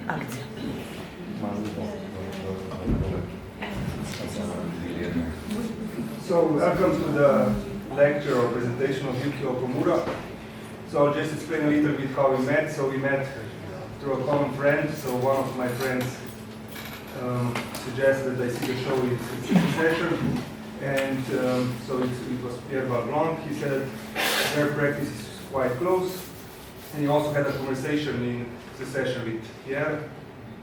So welcome to the lecture or presentation of Yuki Okumura. So I'll just explain a little bit how we met. So we met through a common friend. So one of my friends suggested I see the show in session. And so it was Pierre Balblanc. He said their practice is quite close. And he also had a conversation in Secession with Pierre.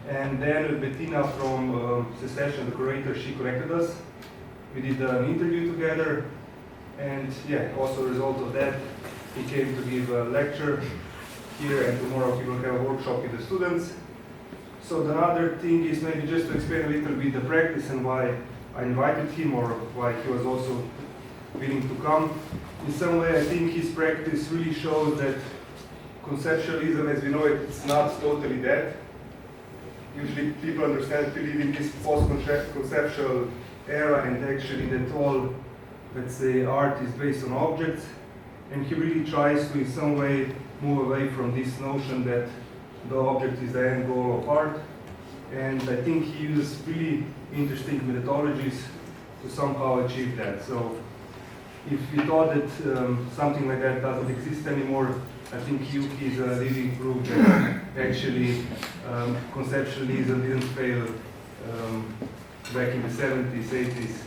And then Bettina from Secession, the curator, she connected us. We did an interview together. And yeah, also a result of that, he came to give a lecture here, and tomorrow he will have a workshop with the students. So the other thing is maybe just to explain a little bit the practice and why I invited him, or why he was also willing to come. In some way, I think his practice really shows that conceptualism, as we know it, it's not totally dead. Usually people understand we live in this post-conceptual era, and actually that all, let's say, art is based on objects. And he really tries to, in some way, move away from this notion that the object is the end goal of art. And I think he uses really interesting methodologies to somehow achieve that. So if we thought that something like that doesn't exist anymore, I think Yuki is a living proof that actually conceptualism didn't fail back in the 70s, 80s,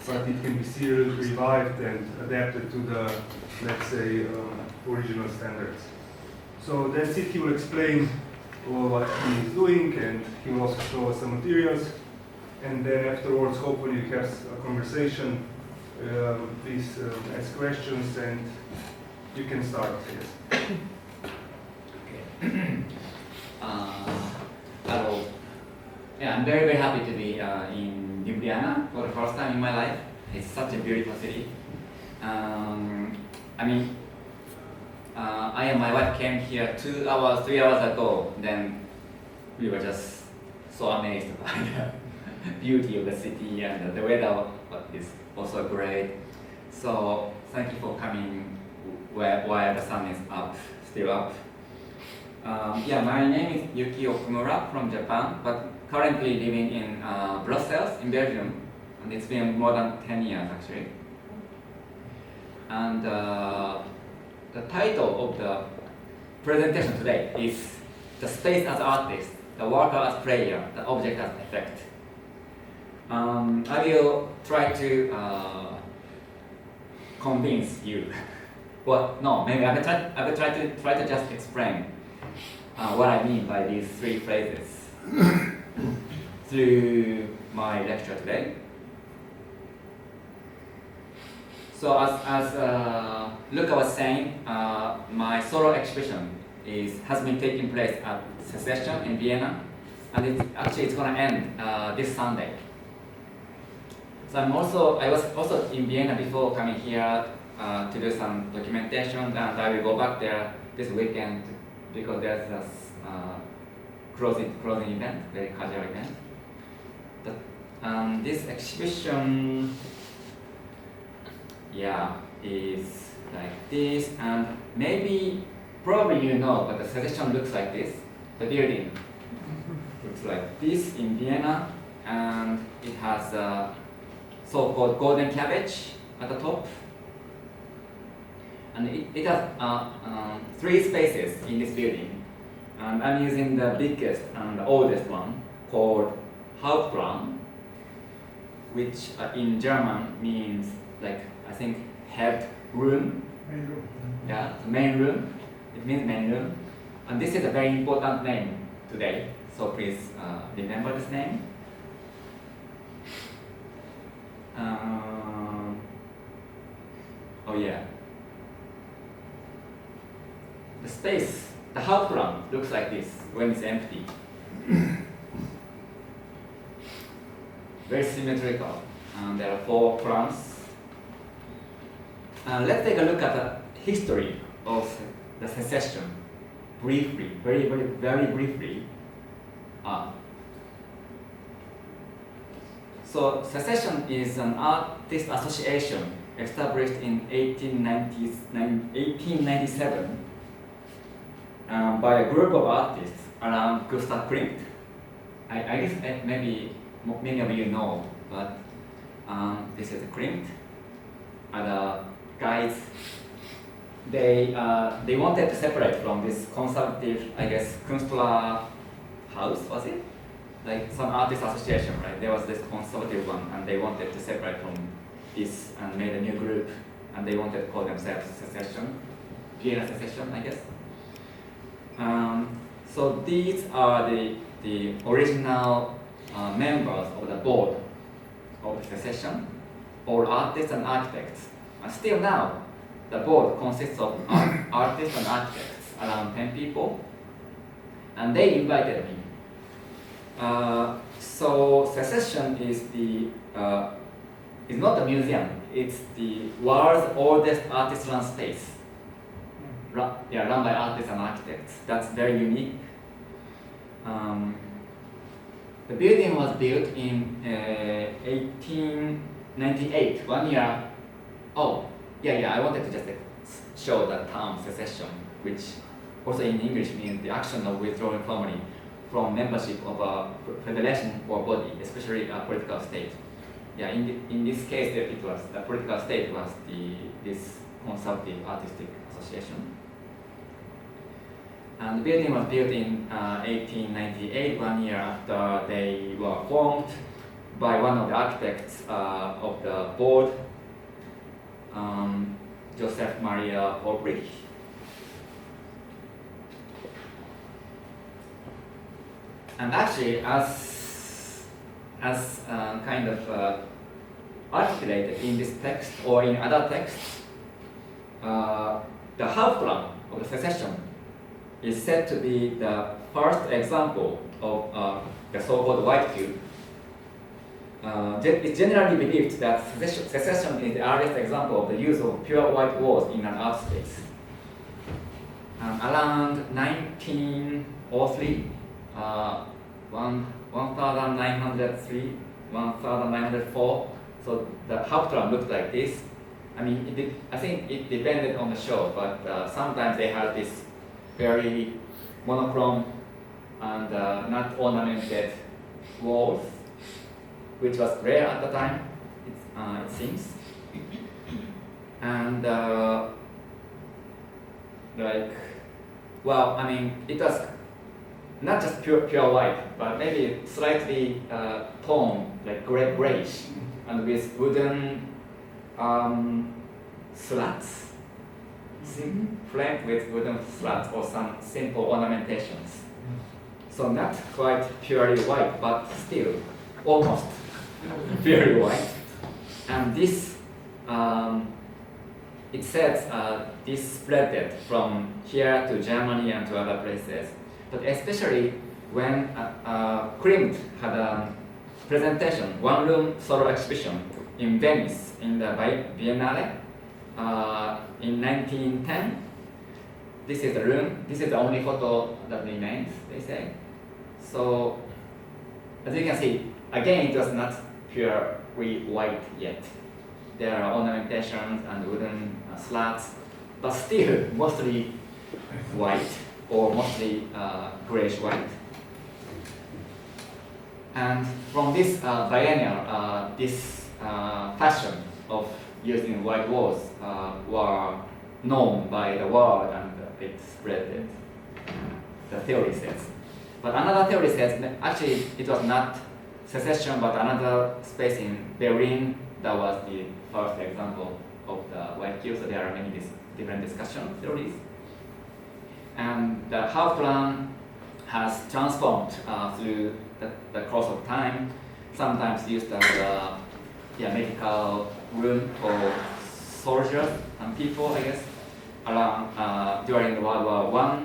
but it can be seriously revived and adapted to the, let's say, original standards. So that's it. He will explain what he is doing, and he will also show us some materials. And then afterwards, hopefully, we have a conversation. Please ask questions, and you can start. Yes. Okay. Hello. Yeah, I'm very happy to be in Ljubljana for the first time in my life. It's such a beautiful city. I and my wife came here 3 hours ago. Then we were just so amazed by the beauty of the city, and the weather is also great. So thank you for coming while the sun is still up. My name is Yuki Okumura from Japan, but currently living in Brussels, in Belgium, and it's been more than 10 years actually. And the title of the presentation today is The Space as Artist, the Worker as Player, the Object as Effect. I will try to convince you. Well, no, maybe I will try to just explain what I mean by these 3 phrases through my lecture today. So as Luca was saying, my solo exhibition has been taking place at Secession in Vienna, and it's going to end this Sunday. So I was also in Vienna before coming here to do some documentation, and I will go back there this weekend because there's this closing event, very casual event. This exhibition, is like this, and probably you know, but the Secession looks like this. The building looks like this in Vienna, and it has a so-called golden cabbage at the top. And it has 3 spaces in this building. And I'm using the biggest and the oldest one called Hauptraum, which in German means I think head room. Main room. Yeah, the main room. It means main room. And this is a very important name today, so please remember this name. The space, the Hauptraum looks like this when it's empty. Very symmetrical. And there are 4 columns. Let's take a look at the history of the Secession briefly, very briefly. So Secession is an artist association established in 1897 by a group of artists around Gustav Klimt. I guess maybe many of you know, but this is Klimt. And guys, they wanted to separate from this conservative, I guess, Künstler house, was it? Like some artist association, right? There was this conservative one, and they wanted to separate from this and made a new group, and they wanted to call themselves Secession, Vienna Secession, I guess. So these are the original members of the board of the Secession, all artists and architects. And still now, the board consists of artists and architects, around 10 people, and they invited me. So Secession is not a museum, it's the world's oldest artist-run space. Run by artists and architects. That's very unique. The building was built in 1898, 1 year. Oh, yeah, I wanted to just show the term secession, which also in English means the action of withdrawing formally from membership of a federation or body, especially a political state. Yeah, in this case, it was the political state was this conservative artistic association. And the building was built in 1898, 1 year after they were formed by one of the architects of the board, Joseph Maria Ulrich. And actually, as kind of articulated in this text or in other texts, the Hauptplan of the secession is said to be the first example of the so-called white cube. It's generally believed that secession is the earliest example of the use of pure white walls in an art space. Around 1903, 1903, 1904, so the Hauptplan looked like this. I mean, I think it depended on the show, but sometimes they had this very monochrome and not ornamented walls, which was rare at the time, it seems. And it was not just pure white, but maybe slightly toned, like grayish, and with wooden slats, framed with wooden slats or some simple ornamentations. So not quite purely white, but still almost purely white. And this, it says this spread from here to Germany and to other places. But especially when Klimt had a presentation, one-room solo exhibition in Venice in the Biennale in 1910. This is the room. This is the only photo that remains, they say. So, as you can see, again, it was not purely white yet. There are ornamentations and wooden slats, but still mostly white or mostly grayish white. And from this biennial, this fashion of using white walls were known by the world, and it spread, the theory says. But another theory says that actually it was not secession, but another space in Berlin that was the first example of the white cube. So there are many different discussion theories. And the Hauptplan has transformed through the course of time, sometimes used as a medical room for soldiers and people, I guess, around during World War I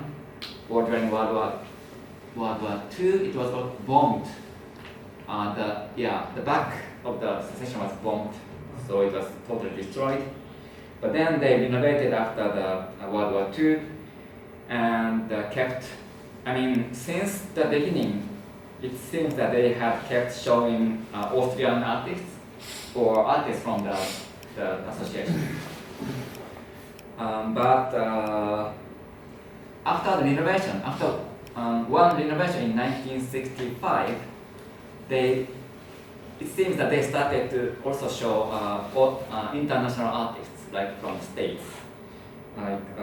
or during World War II. It was bombed. The back of the secession was bombed, so it was totally destroyed. But then they renovated after the World War II and kept. I mean, since the beginning, it seems that they have kept showing Austrian artists or artists from the association. But after the renovation, after one renovation in 1965, it seems that they started to also show international artists, like from the States. Like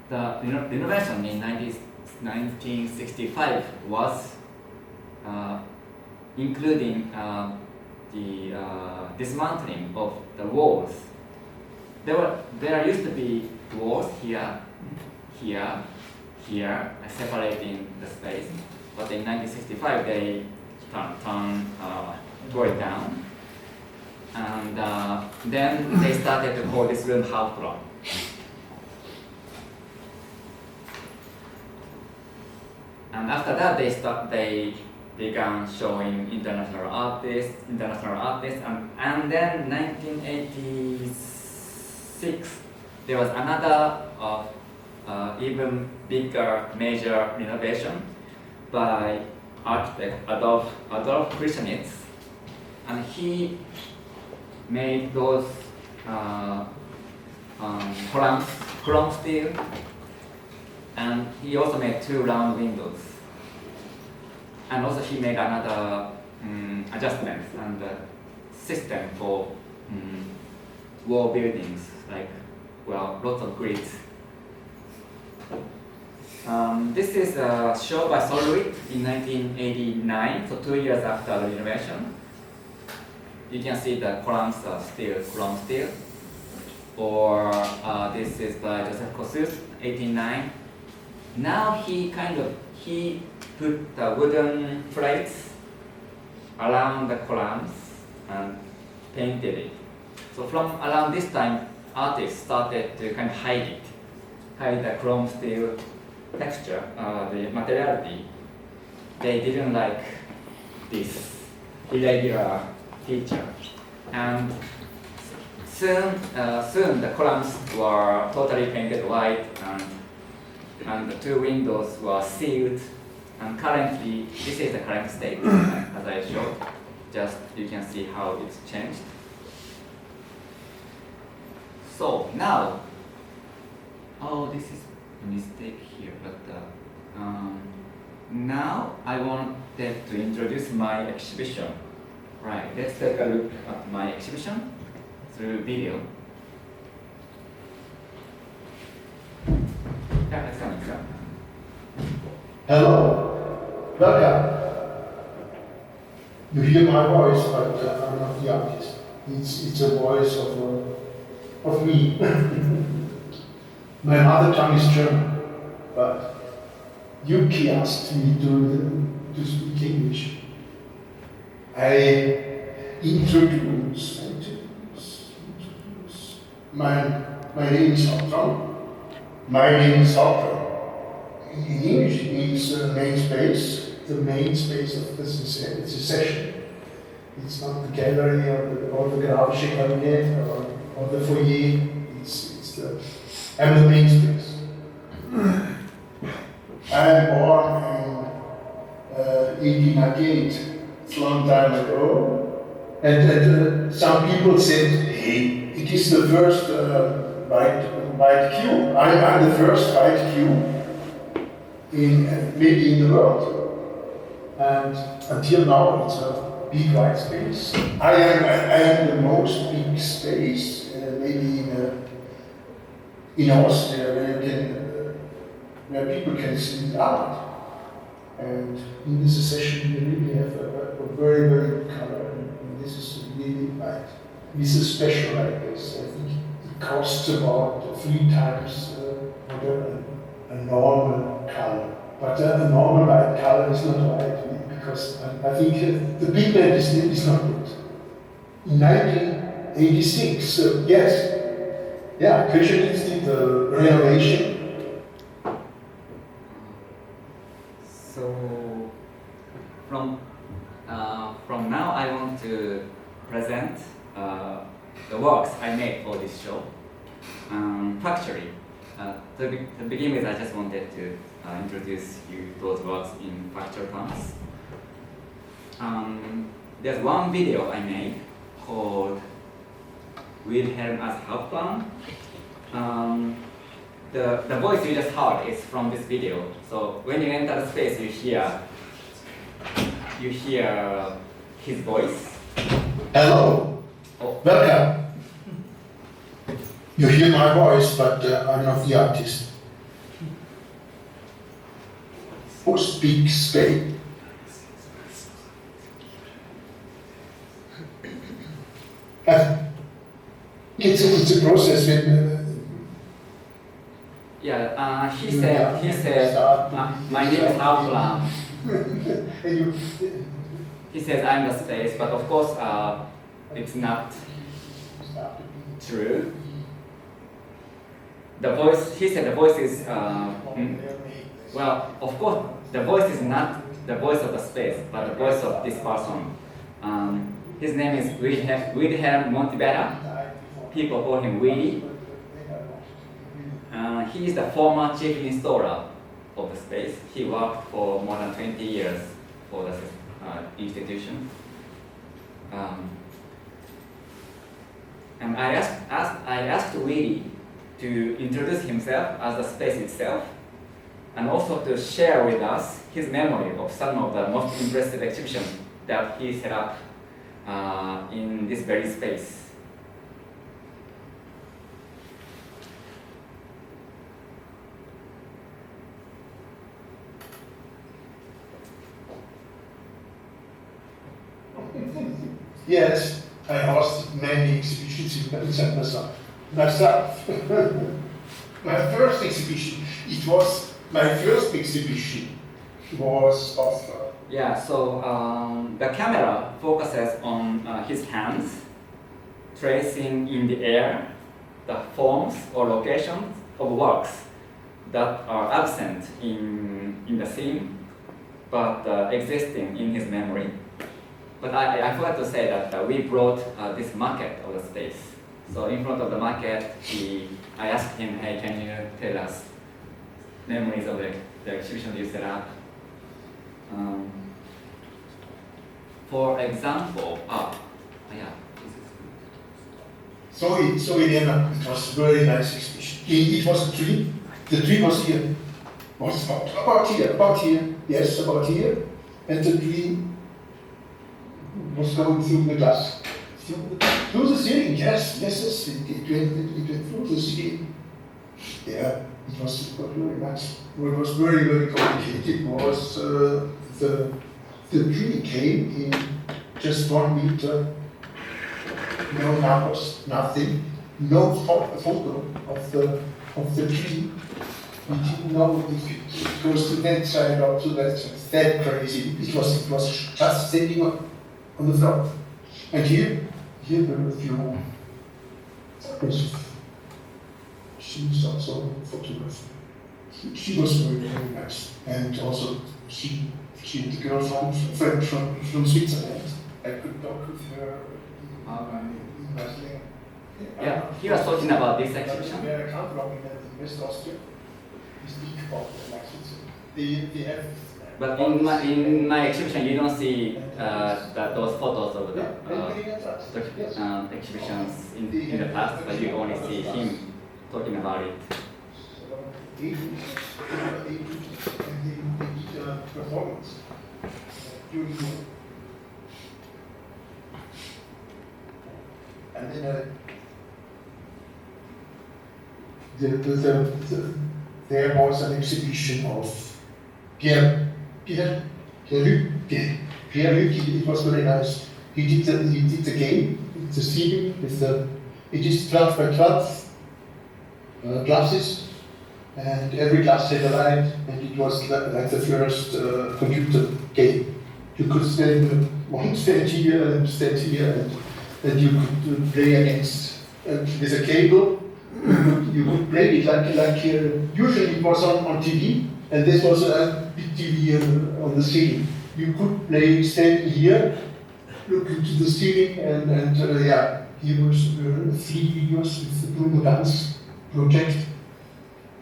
the renovation in 1965 was including the dismantling of the walls. There used to be walls here, separating the space. But in 1965, they tore it down, and then they started to call this room Hauptraum. And after that, they began showing international artists, and then 1986, there was another even bigger major renovation by architect Adolf Krishnitz, and he made those chrome steel, and he also made 2 round windows, and also he made another adjustments and system for wall buildings, like lots of grids. This is a show by Solwit in 1989, so 2 years after the renovation. You can see the columns are still chrome steel. Or this is by Joseph Kossuth, 89. Now he put the wooden plates around the columns and painted it. So from around this time, artists started to kind of hide the chrome steel texture, the materiality. They didn't like this irregular feature, and soon the columns were totally painted white, and the 2 windows were sealed. And currently, this is the current state, as I showed. Just you can see how it's changed. So now, this is a mistake here, but now I wanted to introduce my exhibition. Right, let's take a look at my exhibition through video. Yeah, let's come in. Hello, welcome. You hear my voice, but I'm not the artist. It's a voice of me. My mother tongue is German, but Yuki asked me to speak English. I introduce. My name is Hauptraum. My name is Hauptraum. In English, it means main space. The main space of this is a session. It's not the gallery or the graphic cabinet or the foyer. I'm the main space. I'm born in 1898. It's a long time ago. And some people said, hey, it is the first white cube. I'm the first white cube maybe in the world. And until now, it's a big white space. I am the most big space, maybe in Austria, where people can see art. And in this session, we really have a very, very good color. And this is really white. This is special like this. I think it costs about 3 times a normal color. But a normal white color is not white, because I think the pigment is not good. In 1986, yes, Krishnitz did the renovation. So from now, I want to present the works I made for this show. Factually, to begin with, I just wanted to introduce you those works in factual terms. There's one video I made called Wilhelm as Hauptmann. the voice you just heard is from this video. So when you enter the space, you hear his voice. Hello, Oh, welcome. You hear my voice, but I'm not the artist. Who speaks Spain? It's a process when yeah. He said, my name is Haulam. and you, He says I'm the space, but of course, it's not true. The voice, he said the voice is, well, of course, the voice is not the voice of the space, but the voice of this person. His name is Wilhelm Montibera. People call him Willy. He is the former chief installer of the space. He worked for more than 20 years for the institution. And I asked Willy to introduce himself as the space itself, and also to share with us his memory of some of the most impressive exhibitions that he set up in this very space. yes, I hosted many exhibitions in St. myself. My first exhibition, it was my first exhibition, was of. Yeah, so the camera focuses on his hands, tracing in the air the forms or locations of works that are absent in the scene, but existing in his memory. But I forgot to say that we brought this maquette of the space. So in front of the maquette, I asked him, hey, can you tell us memories of the exhibition you set up? For example, yeah. So in Vienna, it was a very nice exhibition. It was a tree. The tree was here. Was about here. Yes, about here. And the tree was going through the glass. Through the ceiling, yes, it went through the ceiling. Yeah, it was very nice. What was very, very complicated was the tree came in just 1 meter, no numbers, nothing, no photo of the tree. We didn't know if it goes to that side or to that side. That crazy. It was just sitting on the floor. And here there were a few photos. She was also a photographer. She was very, very nice. And also she the girl from Switzerland. I could talk with her in Basel. Yeah, he was talking about this exhibition. Where I come from in West Austria. We speak about they have. But in my exhibition, you don't see those photos of the exhibitions in the past, but you only see him talking about it. They did a performance during the and then there was an exhibition of Pierre Yuki. It was very nice. He did the game, the ceiling with it is 12 by 12 glasses, and every glass had a light, and it was like the first computer game. You could stand here, and you could play against with a cable. You could play it like usually it was on TV, and this was a big TV on the ceiling. You could play standing here, look into the ceiling, and here was 3 videos with the Bruno Ganz project.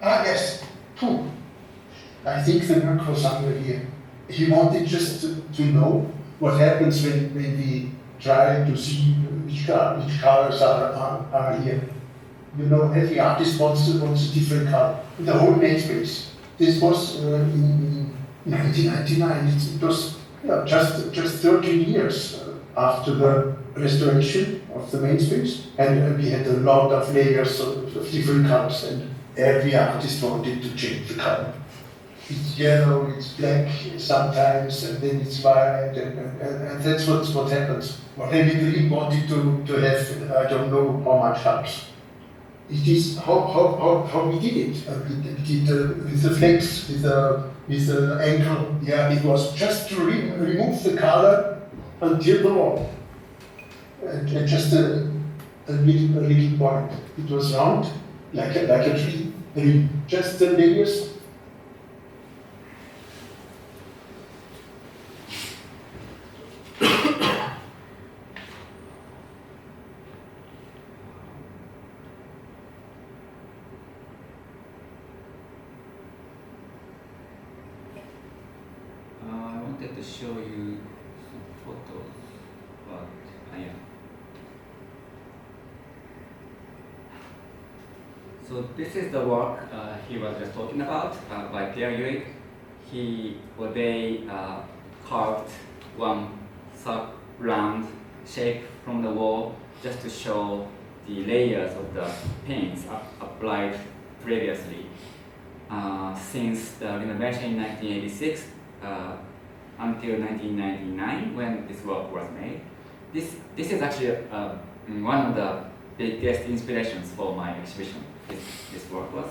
Yes, 2. I think the work was somewhere here. He wanted just to know what happens when we try to see which colors are here. you know, every artist wants a different color. The whole namespace. This was in 1999. It was just 13 years after the restoration of the main space, and we had a lot of layers of different colors, and every artist wanted to change the color. It's yellow, it's black sometimes, and then it's white, and that's what happens. What I really wanted to have, I don't know how much helps. It is how we did it. We did with the flex, with the angle. Yeah, it was just to remove the color until the wall, and just a little point. It was round, like a tree, just the layers. I wanted to show you some photos, but yeah. So this is the work he was just talking about by Pierre Yuick. They carved one round shape from the wall just to show the layers of the paints applied previously. Since the renovation in 1986 until 1999, when this work was made. This is actually one of the biggest inspirations for my exhibition. This work was.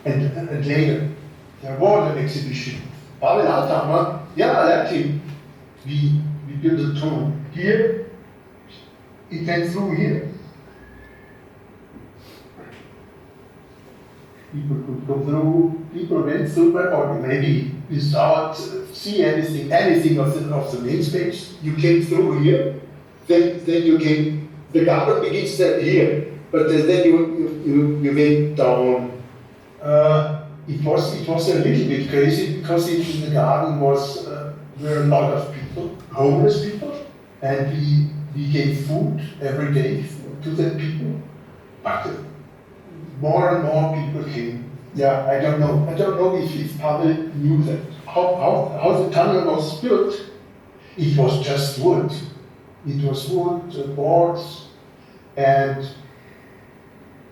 And later, there was an exhibition. Pavel Althammer, yeah, I like him. We built a tunnel here. It went through here. People could go through. People went through my body. Maybe without see anything of the main space. You came through here. Then you came. The garden begins here, but then you went down. It was a little bit crazy because in the garden were a lot of people, homeless people, and we gave food every day to the people. But more and more people came. Yeah, I don't know if Pavel knew that. How the tunnel was built. It was just wood. It was wood, boards, and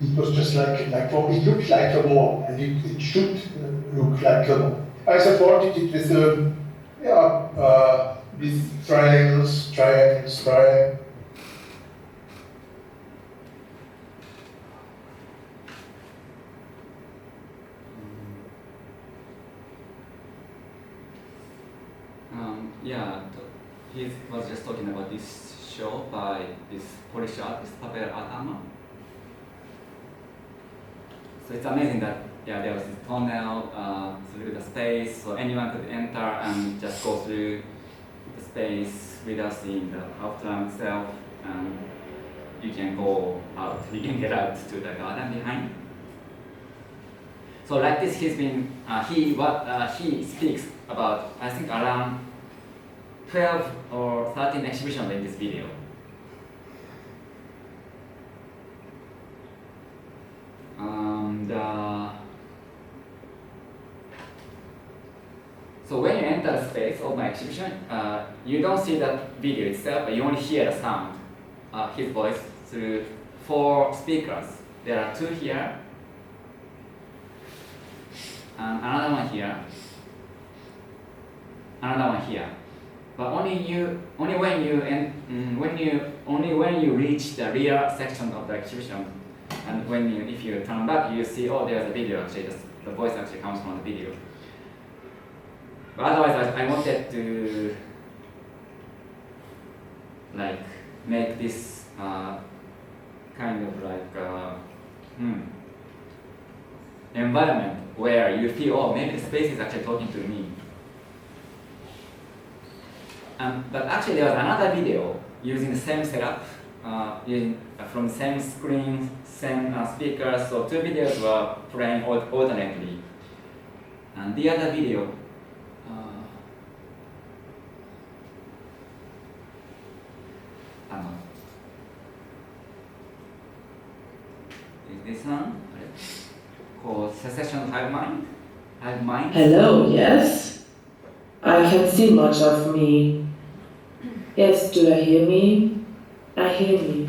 it was just like it looked like a wall, and it should look like a wall. I supported it with triangles. He was just talking about this show by this Polish artist Pavel Althammer. So it's amazing that there was this tunnel through the space, so anyone could enter and just go through the space without seeing the outline itself, and you can go out. You can get out to the garden behind. So like this, he speaks about, I think, around 12 or 13 exhibitions in this video. So when you enter the space of my exhibition, you don't see the video itself, but you only hear the sound, his voice, through 4 speakers. There are 2 here, and another one here, another one here. But only when you reach the rear section of the exhibition, and if you turn back, you see, oh, there's a video. Actually, the voice actually comes from the video. But otherwise, I wanted to make this kind of environment where you feel, oh, maybe the space is actually talking to me. But actually, there was another video using the same setup from same screen, same speakers, so two videos were playing alternately. And the other video, is this one called Secession Hive Mind? Hive Mind? Hello, yes? I can see much of me. Yes, do I hear me? I hear me.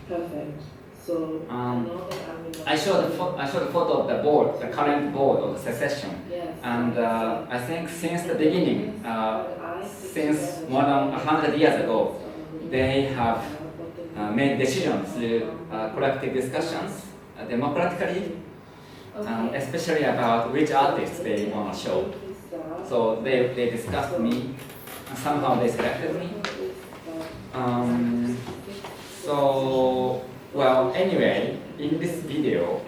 Perfect. So, I know that I'm in I showed the photo of the board, the current board of the secession. Yes. And I think since the beginning, since more than 100 years ago, they have made decisions through collective discussions democratically, especially about which artists they want to show. So they discussed me, and somehow they selected me. So, well, anyway, in this video,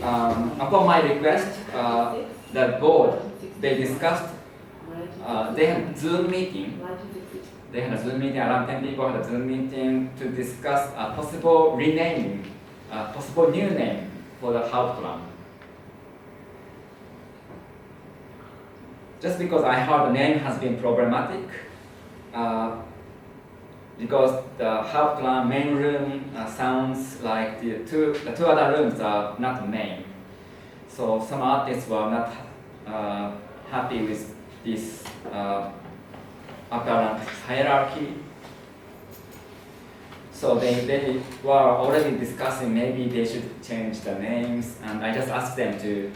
upon my request, the board, they discussed, they had Zoom meeting. They had a Zoom meeting, around 10 people had a Zoom meeting to discuss a possible renaming, a possible new name for the Hauptland. Just because I heard the name has been problematic, because the Hauptland main room sounds like the two other rooms are not main. So some artists were not happy with this apparent hierarchy. So they were already discussing maybe they should change the names, and I just asked them to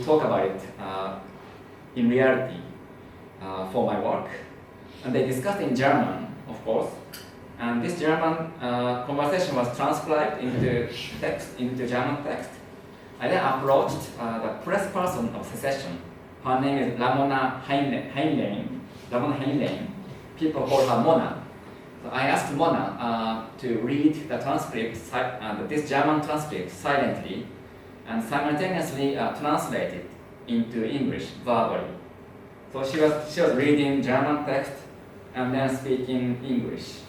talk about it in reality for my work. And they discussed in German, of course. And this German conversation was transcribed into text, into German text. I then approached the press person of secession. Her name is Ramona Heinlein. People call her Mona. So I asked Mona to read the transcript, this German transcript silently, and simultaneously translate it into English verbally. So she was reading German text and then speaking English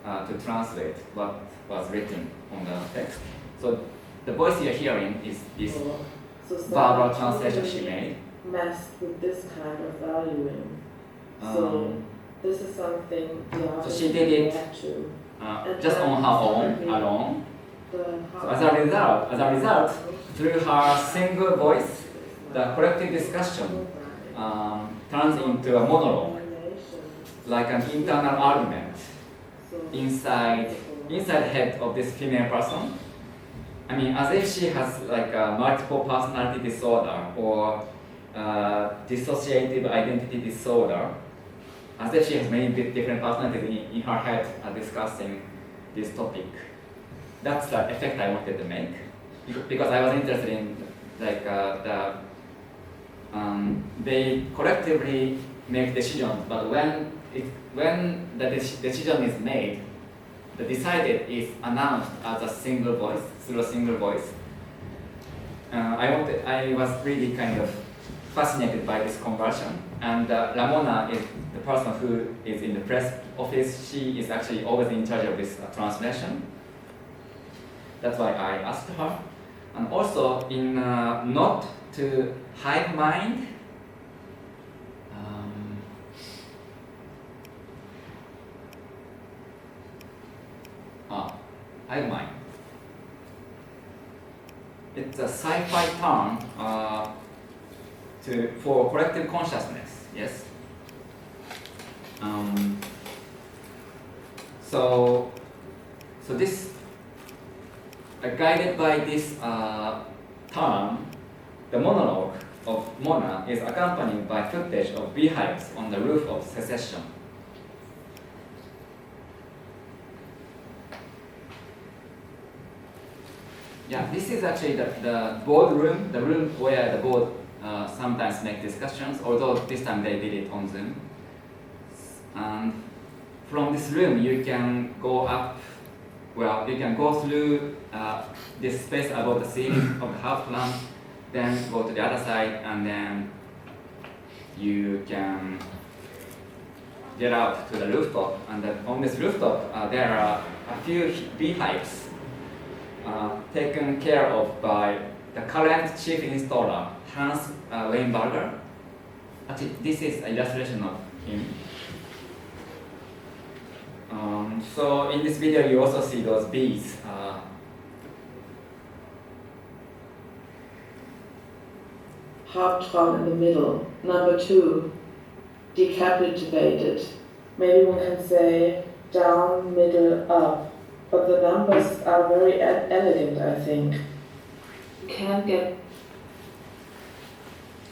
to translate what was written on the text. So the voice you're hearing is this verbal translation she made. Messed with this kind of valuing. So this is something the So artist she did it just on her own, alone. So as a result, through her single voice, the collective discussion turns into a monologue, like an internal argument inside head of this female person. I mean, as if she has like a multiple personality disorder or dissociative identity disorder, as if she has many different personalities in her head discussing this topic. That's the effect I wanted to make, because I was interested in like they collectively make decisions, but when the decision is made, the decided is announced as a single voice, through a single voice. I was really kind of fascinated by this conversion, and Ramona is the person who is in the press office. She is actually always in charge of this translation. That's why I asked her. And also in Not to Hive Mind, Hive Mind. It's a sci-fi term for collective consciousness, yes? So this, guided by this term, the monologue of Mona is accompanied by footage of beehives on the roof of secession. Yeah, this is actually the board room, the room where the board sometimes make discussions, although this time they did it on Zoom. And from this room you can go up, well, you can go through this space above the ceiling of the Hauptland, then go to the other side, and then you can get out to the rooftop, and on this rooftop there are a few beehives taken care of by the current chief installer, Hans Weinberger. Actually, this is an illustration of him. So in this video, you also see those bees. Hauptraum in the middle. Number 2, decapitated. Maybe one can say down, middle, up. But the numbers are very elegant, I think. You can't get,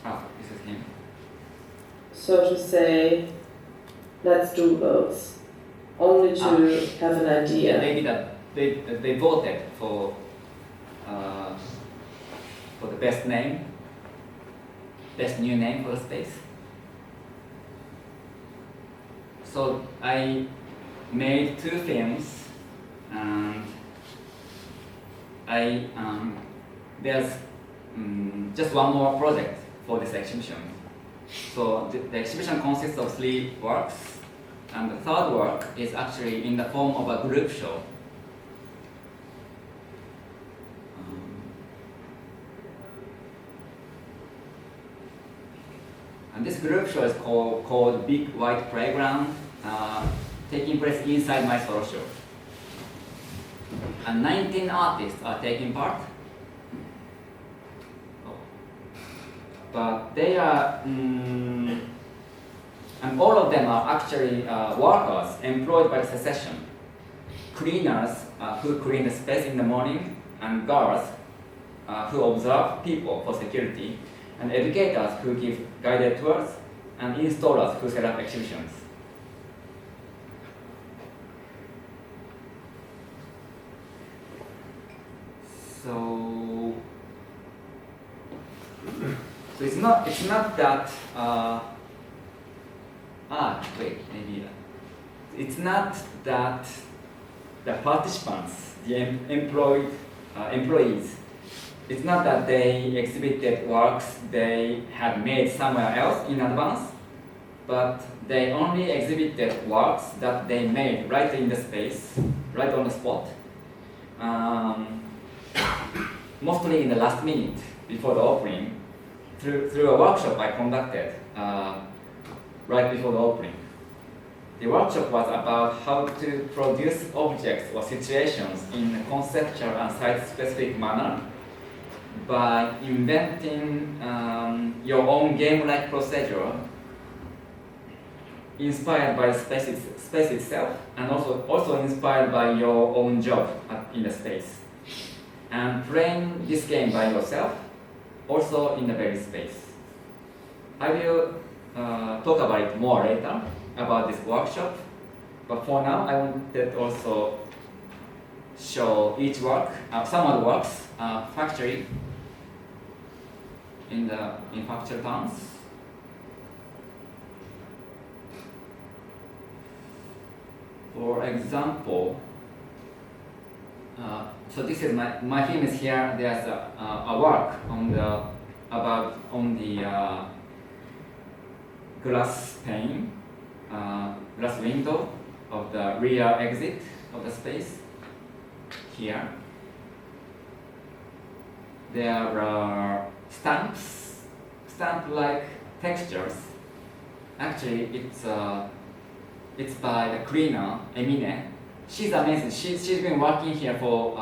This is him. so to say, let's do those. Only to have an idea. They voted for the best name, best new name for the space. So I made 2 films, and there's just one more project for this exhibition. So the exhibition consists of 3 works, and the 3rd work is actually in the form of a group show. And this group show is called Big White Playground, taking place inside my solo show. And 19 artists are taking part. But they are, and all of them are actually workers employed by the secession. Cleaners who clean the space in the morning, and guards who observe people for security, and educators who give guided tours, and installers who set up exhibitions. So it's not that it's not that the participants, the employees, it's not that they exhibited works they had made somewhere else in advance, but they only exhibited works that they made right in the space, right on the spot. Mostly in the last minute before the opening, through a workshop I conducted right before the opening. The workshop was about how to produce objects or situations in a conceptual and site-specific manner by inventing your own game-like procedure inspired by the space itself, and also inspired by your own job in the space. And playing this game by yourself, also in the very space. I will talk about it more later, about this workshop, but for now I wanted to also show each work, some of the works, factory, in factual terms. For example, so this is my film is here. There's a work on the glass pane, glass window of the rear exit of the space. Here, there are stamp-like textures. Actually, it's by the cleaner Emine. She's amazing. She's been working here for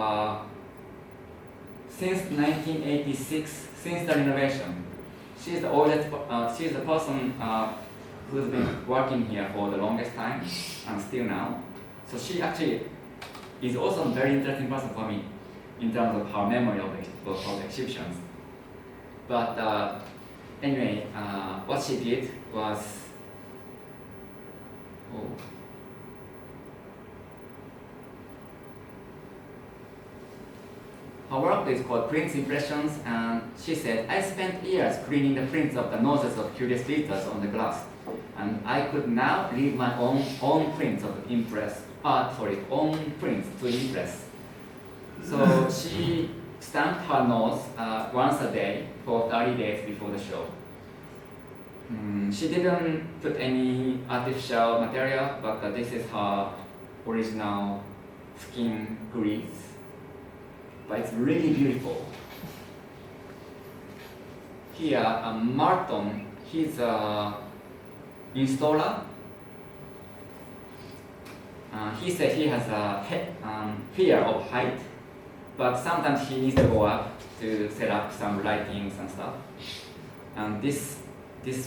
since 1986, since the renovation. She's the oldest. She's the person who's been working here for the longest time, and still now. So she actually is also a very interesting person for me in terms of her memory of the exhibitions. But anyway, what she did was. Her work is called Prints Impressions, and she said, I spent years cleaning the prints of the noses of curious visitors on the glass, and I could now leave my own prints to impress. So she stamped her nose once a day for 30 days before the show. She didn't put any artificial material, but this is her original skin grease. But it's really beautiful. Here, Martin, he's a installer. He said he has a fear of height, but sometimes he needs to go up to set up some lightings and stuff. And this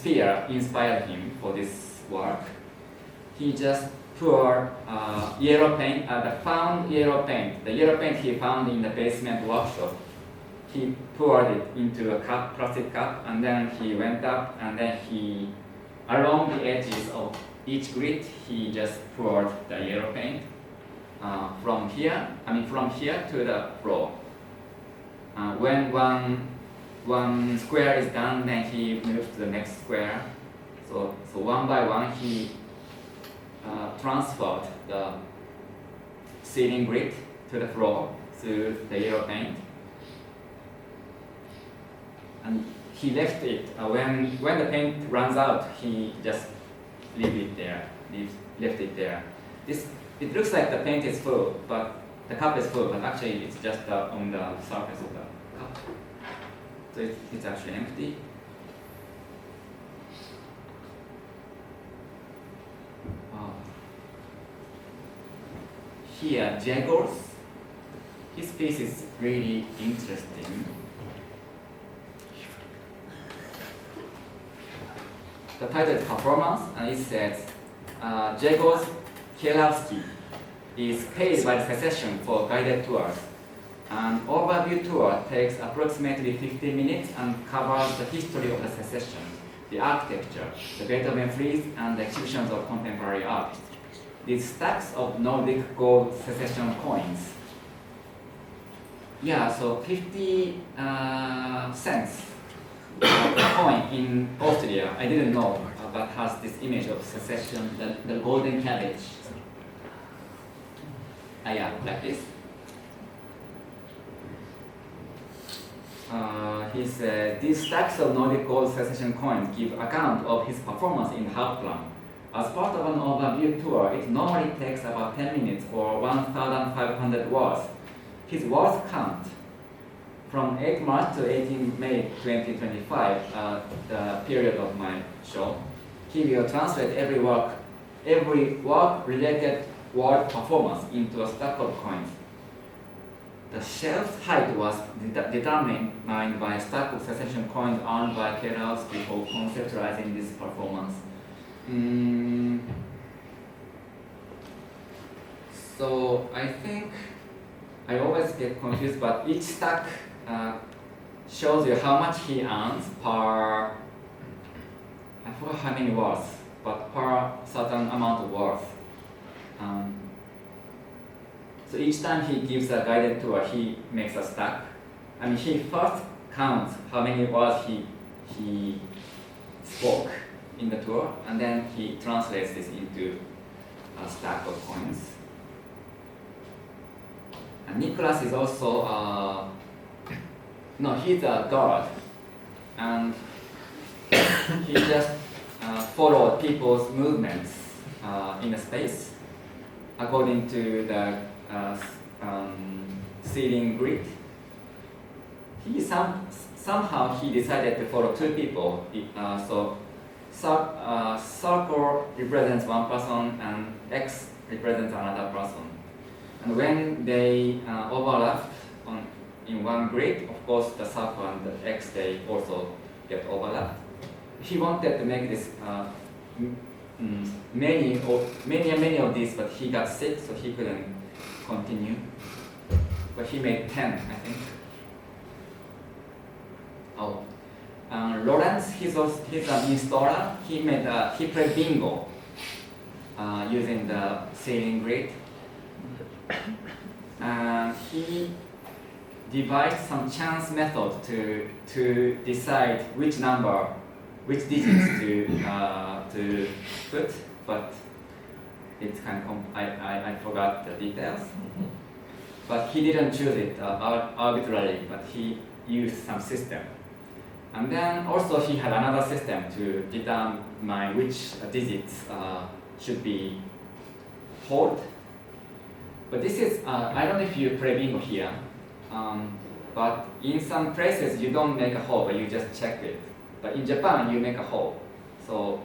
fear inspired him for this work. He just poured yellow paint, the found yellow paint. The yellow paint he found in the basement workshop. He poured it into a cup, plastic cup, and then he went up, and then he, along the edges of each grid, he just poured the yellow paint from here to the floor. When one square is done, then he moves to the next square. So one by one, he transferred the ceiling grid to the floor through the yellow paint. And he left it, when the paint runs out, he just left it there. It looks like the paint is full, but the cup is full, but actually it's just on the surface of the cup. So it's actually empty. Here, Jagos, his piece is really interesting. The title is Performance, and it says, Jagos Kielavsky is paid by the Secession for guided tours. An overview tour takes approximately 15 minutes and covers the history of the Secession, the architecture, the Beethoven frieze, and the exhibitions of contemporary art. These stacks of Nordic gold Secession coins. Yeah, so 50 cents coin in Austria, I didn't know, but has this image of Secession, the golden cabbage. Yeah, like this. He said, these stacks of Nordic gold Secession coins give account of his performance in Hauptplan. As part of an overview tour, it normally takes about 10 minutes or 1,500 words. His words count. From 8 March to 18 May 2025, the period of my show, he will translate every work-related word performance into a stack of coins. The shelf height was determined by a stack of Secession coins earned by Kielavsky before conceptualizing this performance. So I think I always get confused, but each stack shows you how much he earns per, I forgot how many words, but per certain amount of words. So each time he gives a guided tour, he makes a stack. I mean, he first counts how many words he spoke in the tour, and then he translates this into a stack of coins. And Nicholas is also he's a guard, and he just followed people's movements in the space according to the ceiling grid. Somehow he decided to follow two people. Circle represents one person and X represents another person. And when they overlap in one grid, of course the circle and the X, they also get overlapped. He wanted to make this many of these, but he got sick, so he couldn't continue. But he made 10, I think. Lawrence, he's an installer. He played bingo using the ceiling grid. He devised some chance method to decide which digits to put, but it's kind of I forgot the details. But he didn't choose it arbitrarily, but he used some system. And then also he had another system to determine which digits should be hold. But this is, I don't know if you play bingo here, but in some places you don't make a hole, but you just check it. But in Japan, you make a hole. So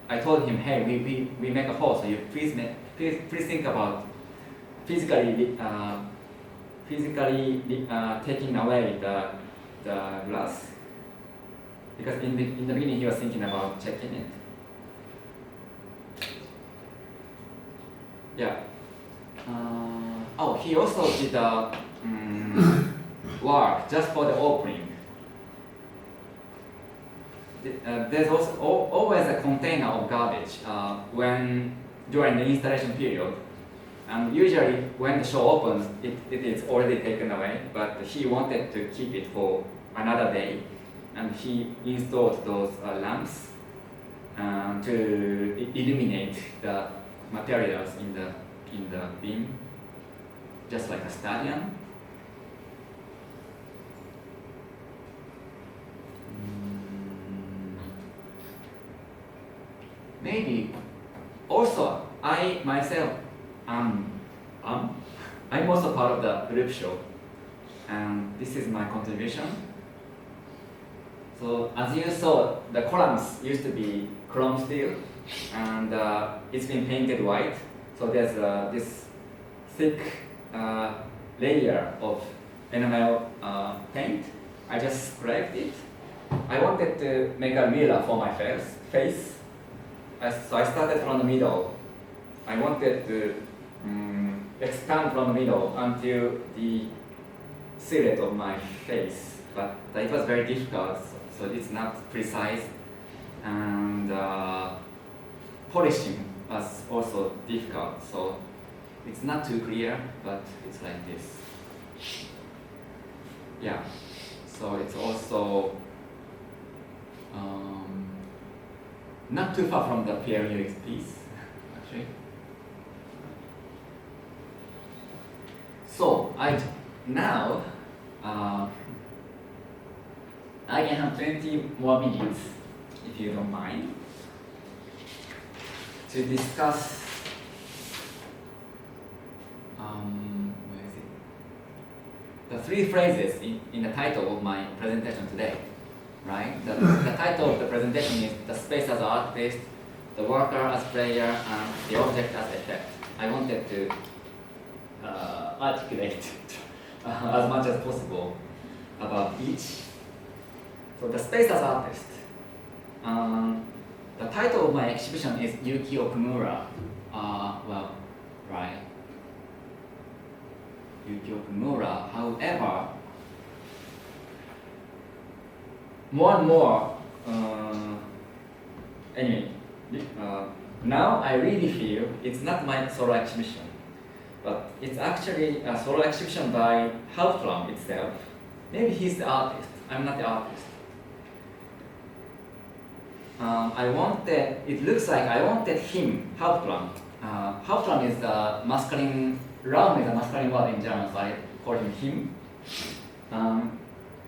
I told him, hey, we make a hole, so you please think about physically taking away the glass. Because in the beginning he was thinking about checking it. Yeah. He also did work just for the opening. There's also always a container of garbage during the installation period. And usually when the show opens, it is already taken away, but he wanted to keep it for another day. And he installed those lamps to illuminate the materials in the bin, just like a stadium. Maybe also I myself I'm also part of the group show, and this is my contribution. So as you saw, the columns used to be chrome steel, and it's been painted white. So there's this thick layer of enamel paint. I just scraped it. I wanted to make a mirror for my face. So I started from the middle. I wanted to expand from the middle until the silhouette of my face, but it was very difficult. So it's not precise, and polishing was also difficult. So it's not too clear, but it's like this. Yeah. So it's also not too far from the periodic piece, actually. So now I can have 20 more minutes, if you don't mind, to discuss where is it? The three phrases in the title of my presentation today, right? The title of the presentation is the space as artist, the worker as player, and the object as effect. I wanted to articulate as much as possible about each. So the space as artist. The title of my exhibition is Yuki Okumura. Right. Yuki Okumura. However, more and more, now I really feel it's not my solo exhibition, but it's actually a solo exhibition by Hauptmann itself. Maybe he's the artist. I'm not the artist. It looks like I wanted him, Hauptmann. Hauptmann is a masculine, Raum is a masculine word in German, so I call him him.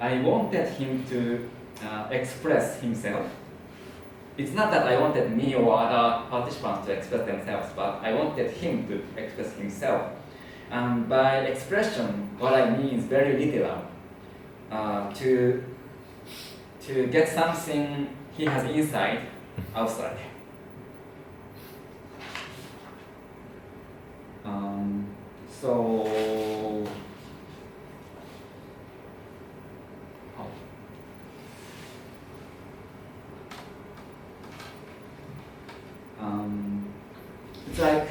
I wanted him to express himself. It's not that I wanted me or other participants to express themselves, but I wanted him to express himself. And by expression, what I mean is very literal. To get something he has inside, outside. It's like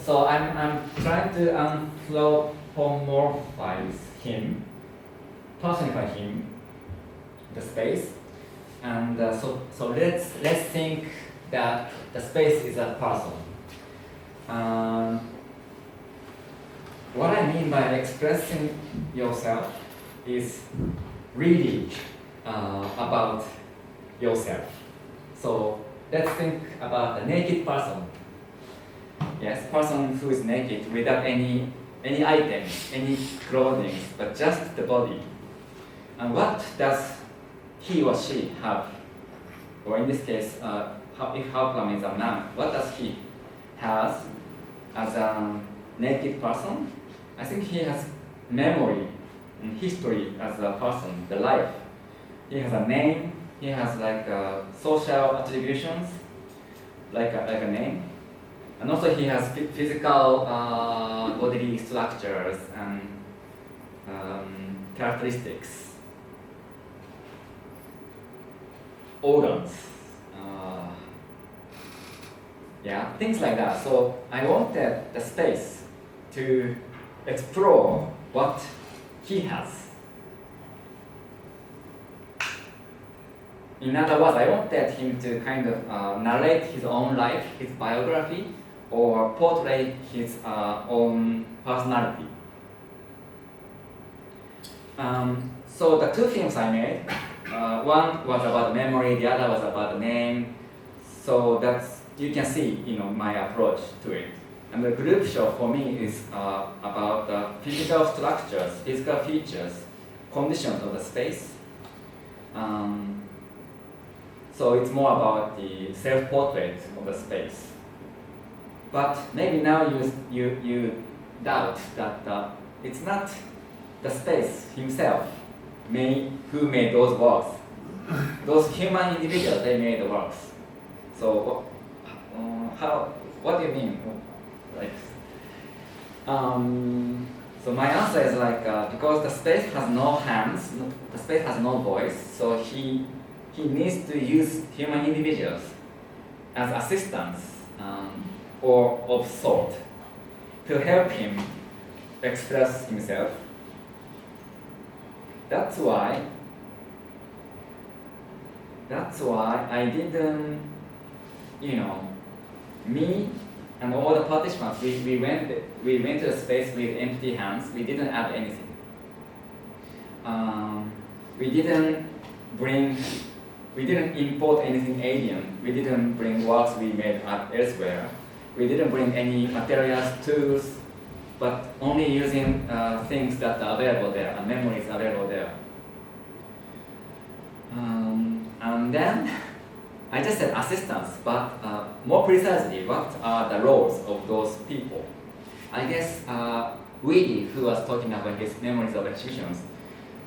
so I'm trying to anthropomorphize him, personify him, the space, and so let's think that the space is a person. What I mean by expressing yourself is really about yourself. So let's think about a naked person. Yes, person who is naked without any items, any clothing, but just the body. And what does he or she have, or in this case, if Halplam is a man, what does he has as a naked person? I think he has memory and history as a person, the life. He has a name, he has like social attributions, like a name. And also he has physical bodily structures and characteristics, organs, yeah, things like that. So I wanted the space to explore what he has. In other words, I wanted him to kind of narrate his own life, his biography, or portray his own personality. So the two films I made, one was about memory, the other was about the name. So that's, you can see, my approach to it. And the group show for me is about the physical structures, physical features, conditions of the space. So it's more about the self-portrait of the space. But maybe now you doubt that it's not the space himself who made those works. Those human individuals, they made the works. So what do you mean? So my answer is because the space has no hands, the space has no voice, so he needs to use human individuals as assistants or of sort to help him express himself. That's why I didn't, me and all the participants, we went to the space with empty hands. We didn't add anything. We didn't import anything alien. We didn't bring works we made elsewhere. We didn't bring any materials, tools, but only using things that are available there, and memories available there. And then I just said assistants, but more precisely, what are the roles of those people? I guess Willie, who was talking about his memories of exhibitions,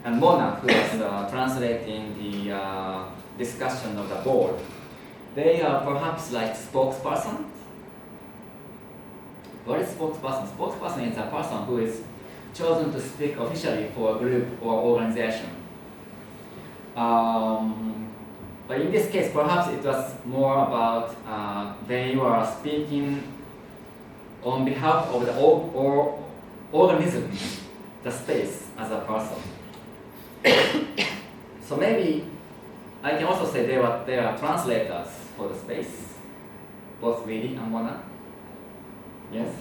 and Mona, who was translating the discussion of the board, they are perhaps like spokesperson. What is spokesperson? Spokesperson is a person who is chosen to speak officially for a group or organization. But in this case, perhaps it was more about they were speaking on behalf of the organism, the space, as a person. So maybe I can also say they are translators for the space, both Willie and Mona. Yes?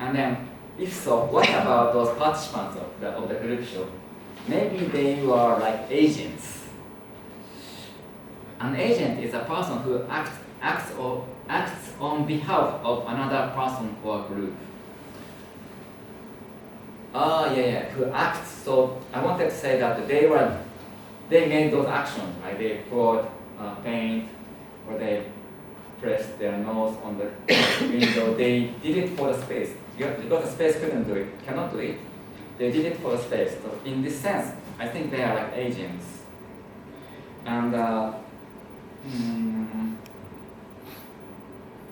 And then, if so, what about those participants of the group show? Maybe they were like agents. An agent is a person who acts on behalf of another person or group. Who acts. So I wanted to say that they made those actions, right? They poured paint, or they pressed their nose on the window. They did it for the space. Because the space cannot do it, they did it for the space. So in this sense, I think they are like agents. And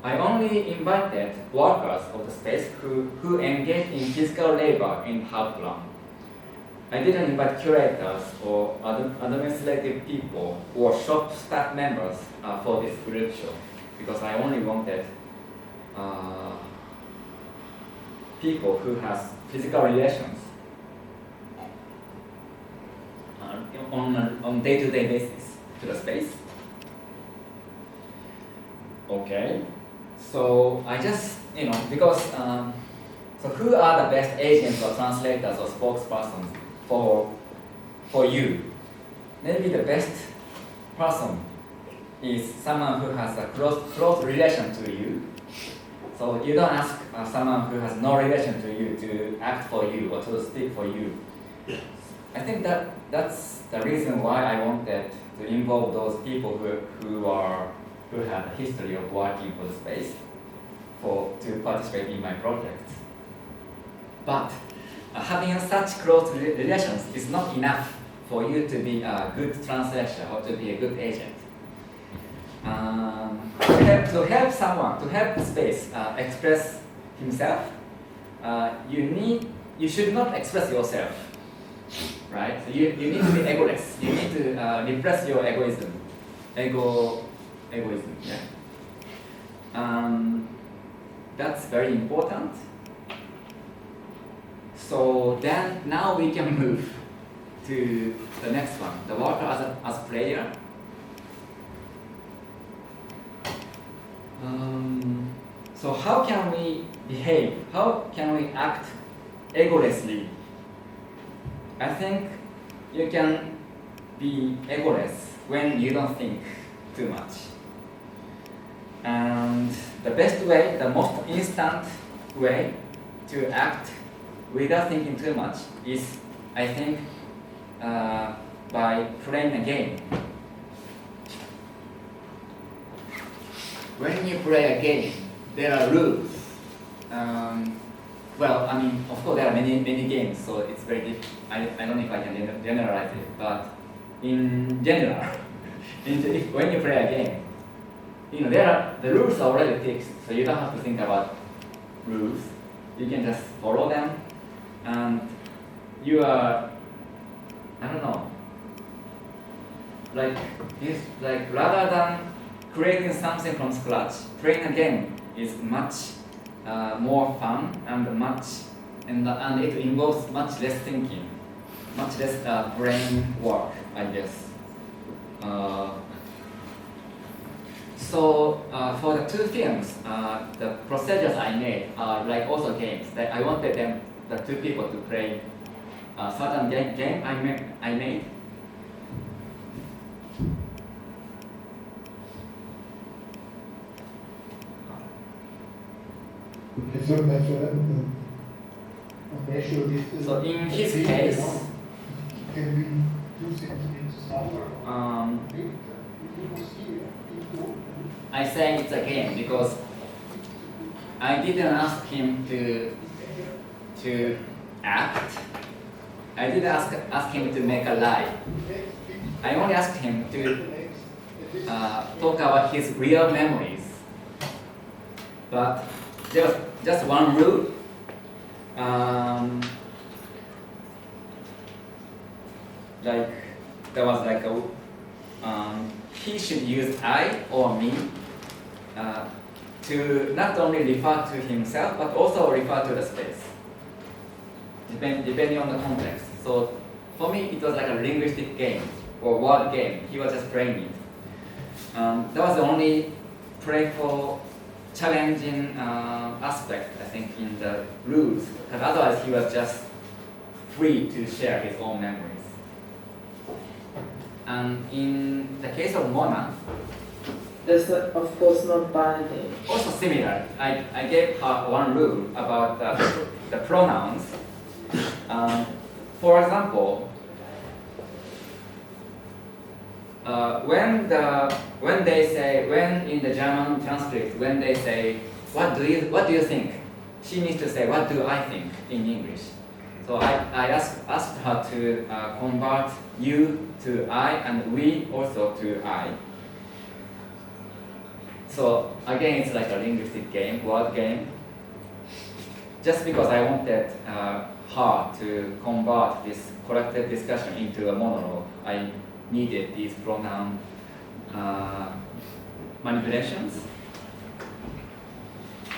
I only invited workers of the space who engage in physical labor in Halplam. I didn't invite curators or administrative people or shop staff members for this group show, because I only wanted people who has physical relations on day-to-day basis to the space. Okay, so I just, because, so who are the best agents or translators or spokespersons for you? Maybe the best person is someone who has a close relation to you. So you don't ask someone who has no relation to you to act for you or to speak for you. I think that's the reason why I wanted to involve those people who have a history of working for the space to participate in my project. But having such close relations is not enough for you to be a good translator or to be a good agent. To help someone, to help the space express himself, you should not express yourself, right? So you need to be egoless. You need to repress your egoism. Egoism, yeah. That's very important. So then, now we can move to the next one, the worker as a player. So how can we behave? How can we act egolessly? I think you can be egoless when you don't think too much. And the best way, the most instant way to act without thinking too much is, I think, by playing a game. When you play a game, there are rules. Well, I mean, of course, there are many games, so it's very difficult. I don't know if I can generalize it, but in general, when you play a game, the rules are already fixed, so you don't have to think about rules. You can just follow them, and you are, I don't know, like rather than creating something from scratch, playing a game is much more fun and it involves much less thinking, much less brain work, I guess. So for the two films, the procedures I made are like also games. That I wanted the two people to play a certain game I made. So in his case, I say it's a game because I didn't ask him to act. I didn't ask him to make a lie. I only asked him to talk about his real memories. But there was just one rule. There was like he should use I or me to not only refer to himself but also refer to the space, depending on the context. So for me, it was like a linguistic game or word game. He was just playing it. That was the only playful, challenging aspect, I think, in the rules. Because otherwise, he was just free to share his own memories. And in the case of Mona, That's of course not binding. also similar. I gave her one rule about the pronouns. For example, when in the German transcript, when they say, what do you think? She needs to say, what do I think in English? So I asked her to convert you to I and we also to I. So again, it's like a linguistic game, word game. Just because I wanted her to convert this collective discussion into a monologue, I needed these pronoun manipulations.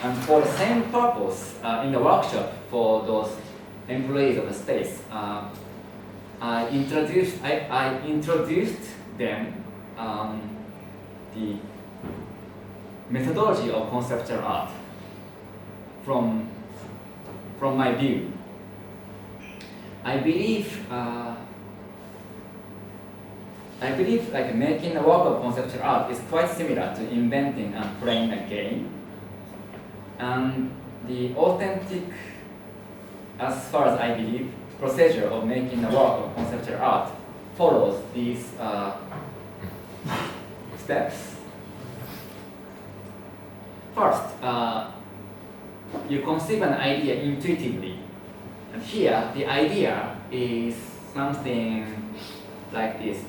And for the same purpose, in the workshop for those employees of the space, I introduced them the methodology of conceptual art from my view. I believe like making a work of conceptual art is quite similar to inventing and playing a game. And the authentic, as far as I believe, procedure of making the work of conceptual art follows these steps. First, you conceive an idea intuitively. And here, the idea is something like this.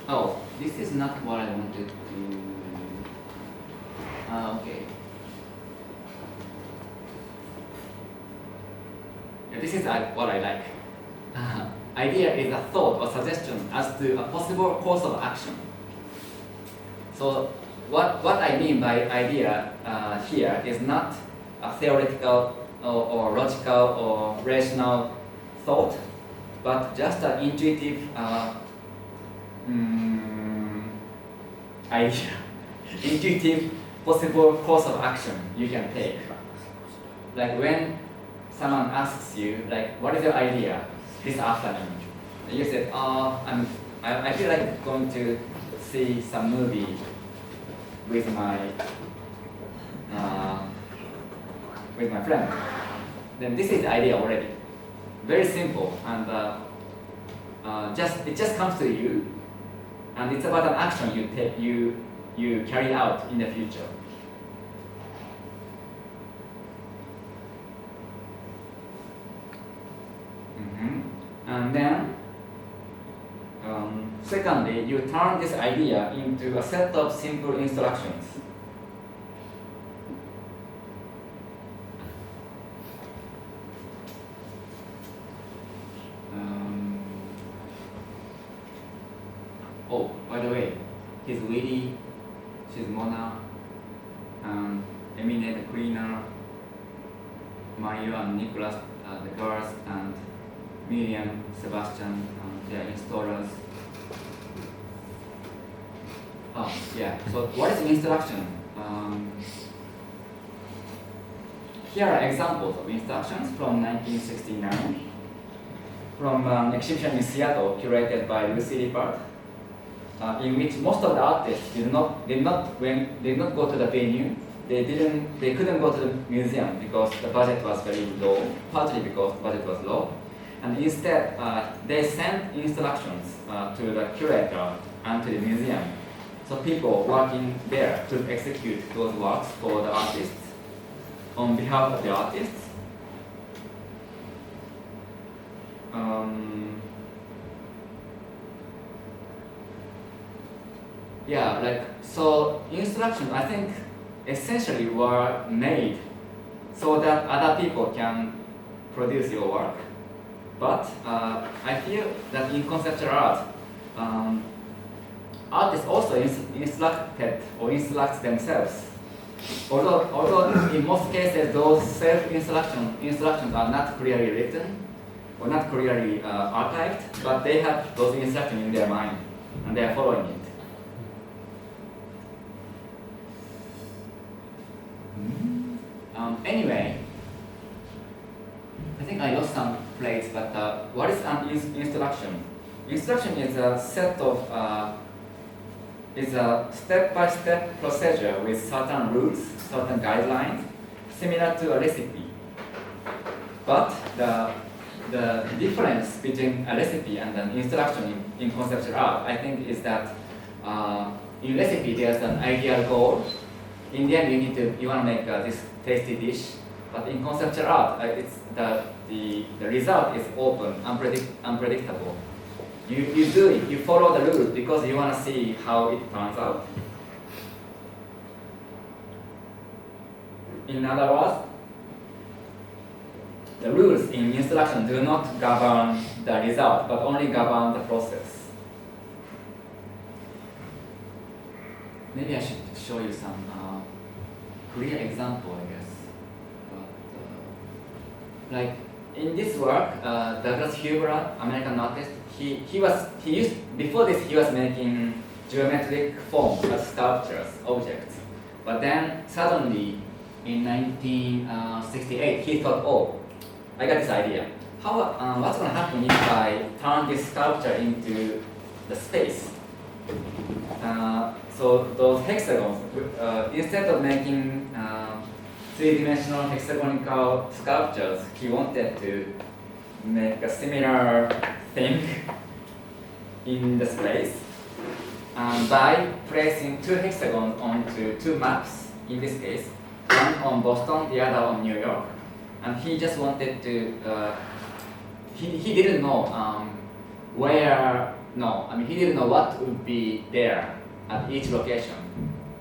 Oh, this is not what I wanted to. Okay. Yeah, this is what I like. Idea is a thought or suggestion as to a possible course of action. So what I mean by idea here is not a theoretical or logical or rational thought, but just an intuitive idea, intuitive possible course of action you can take. Like when someone asks you, like, what is your idea this afternoon? And you said, I feel like going to see some movie with my friend. Then this is the idea already. Very simple, and it just comes to you, and it's about an action you carry out in the future. And then, secondly, you turn this idea into a set of simple instructions. Oh, by the way, he's Willie, she's Mona, Emine the cleaner, Mario and Nicholas the girls, and Miriam, Sebastian, their installers. Oh, yeah. So what is an instruction? Here are examples of instructions from 1969 from an exhibition in Seattle curated by Lucy Lippard, in which most of the artists did not go to the venue. They couldn't go to the museum because the budget was very low, partly because the budget was low. And instead, they sent instructions to the curator and to the museum. So people working there could execute those works for the artists on behalf of the artists. So instructions, I think, essentially were made so that other people can produce your work. But I feel that in conceptual art, artists also instructed or instruct themselves. Although in most cases those instructions are not clearly written or not clearly archived, but they have those instructions in their mind and they are following it. Anyway, I think I lost some plates, but what is an instruction? Instruction is a set of is a step-by-step procedure with certain rules, certain guidelines, similar to a recipe. But the difference between a recipe and an instruction in conceptual art, I think, is that in recipe there's an ideal goal. In the end, you want to make this tasty dish. But in conceptual art, it's the result is open, unpredictable. You do it, you follow the rules because you want to see how it turns out. In other words, the rules in instruction do not govern the result, but only govern the process. Maybe I should show you some clear example, I guess. But, like in this work, Douglas Huber, American artist, before this he was making geometric forms as sculptures, objects. But then suddenly in 1968 he thought, oh, I got this idea. What's going to happen if I turn this sculpture into the space? So those hexagons, instead of making three-dimensional hexagonal sculptures, he wanted to make a similar thing in the space by placing two hexagons onto two maps, in this case, one on Boston, the other on New York. And he just wanted to, he didn't know he didn't know what would be there at each location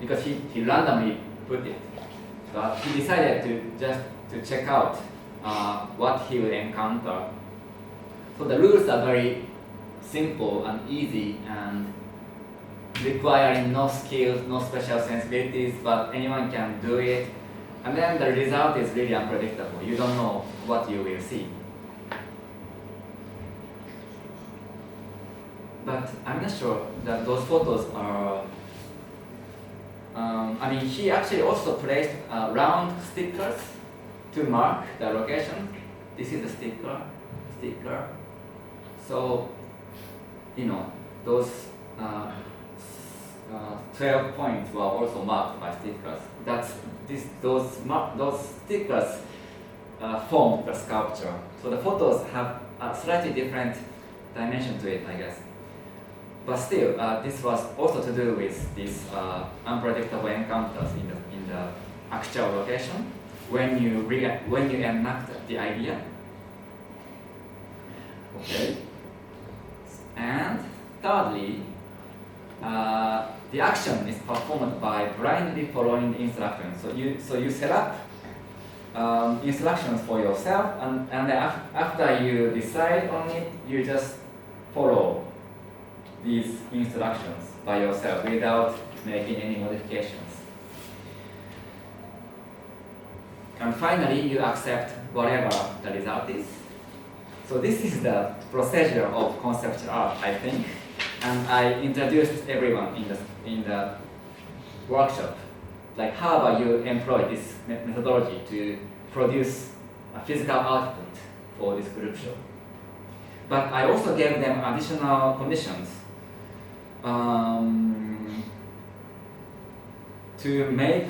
because he randomly put it. But he decided to check out what he would encounter. So the rules are very simple and easy and requiring no skills, no special sensibilities, but anyone can do it. And then the result is really unpredictable. You don't know what you will see. But I'm not sure that those photos are. He actually also placed round stickers to mark the location. This is the sticker. So, those 12 points were also marked by stickers. Those stickers formed the sculpture. So the photos have a slightly different dimension to it, I guess. But still, this was also to do with these unpredictable encounters in the actual location when you enact the idea. Okay. And thirdly, the action is performed by blindly following the instructions. So you set up instructions for yourself, and after you decide on it, you just follow these instructions by yourself without making any modifications. And finally, you accept whatever the result is. So this is the procedure of conceptual art, I think. And I introduced everyone in the workshop. Like, how about you employ this methodology to produce a physical output for this group show? But I also gave them additional conditions to make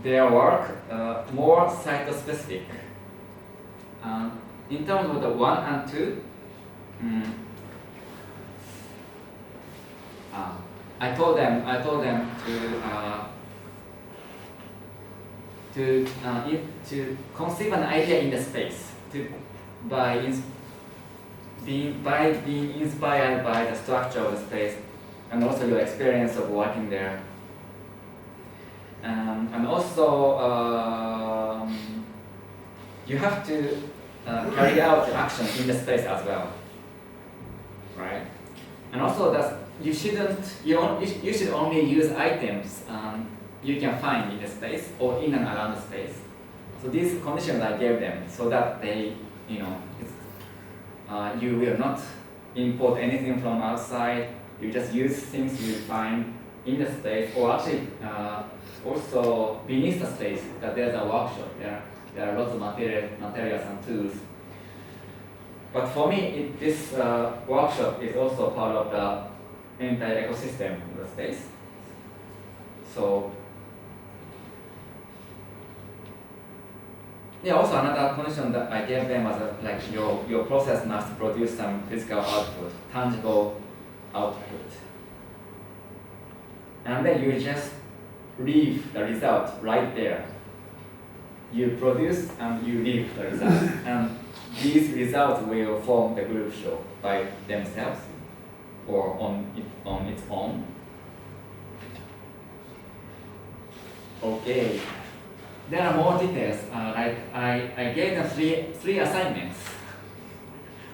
their work more site-specific. In terms of the 1 and 2, I told them to conceive an idea in the space by being inspired by the structure of the space and also your experience of working there. And also you have to carry out the action in the space as well, right? And also that you should only use items you can find in the space or in and around the space. So these conditions I gave them so that they, you will not import anything from outside. You just use things you find in the space, or actually also beneath the space. That there's a workshop there. There are lots of materials and tools. But for me, this workshop is also part of the entire ecosystem of the space. So, yeah, also another condition that I gave them was like your process must produce some physical output, tangible output. And then you just leave the result right there. You produce and you leave the result. And these results will form the group show by themselves or on its own. Okay. There are more details. I gave them three assignments.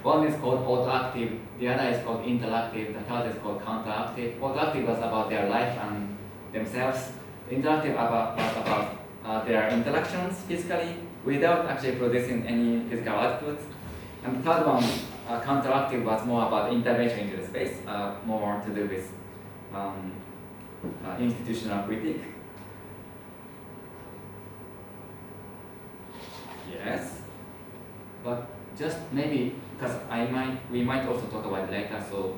One is called autoactive, the other is called interactive, the third is called counteractive. Autoactive was about their life and themselves. Interactive was about their interactions physically without actually producing any physical output. And the third one, counteractive, was more about intervention into the space, more to do with institutional critique. Yes, but just maybe because we might also talk about it later. So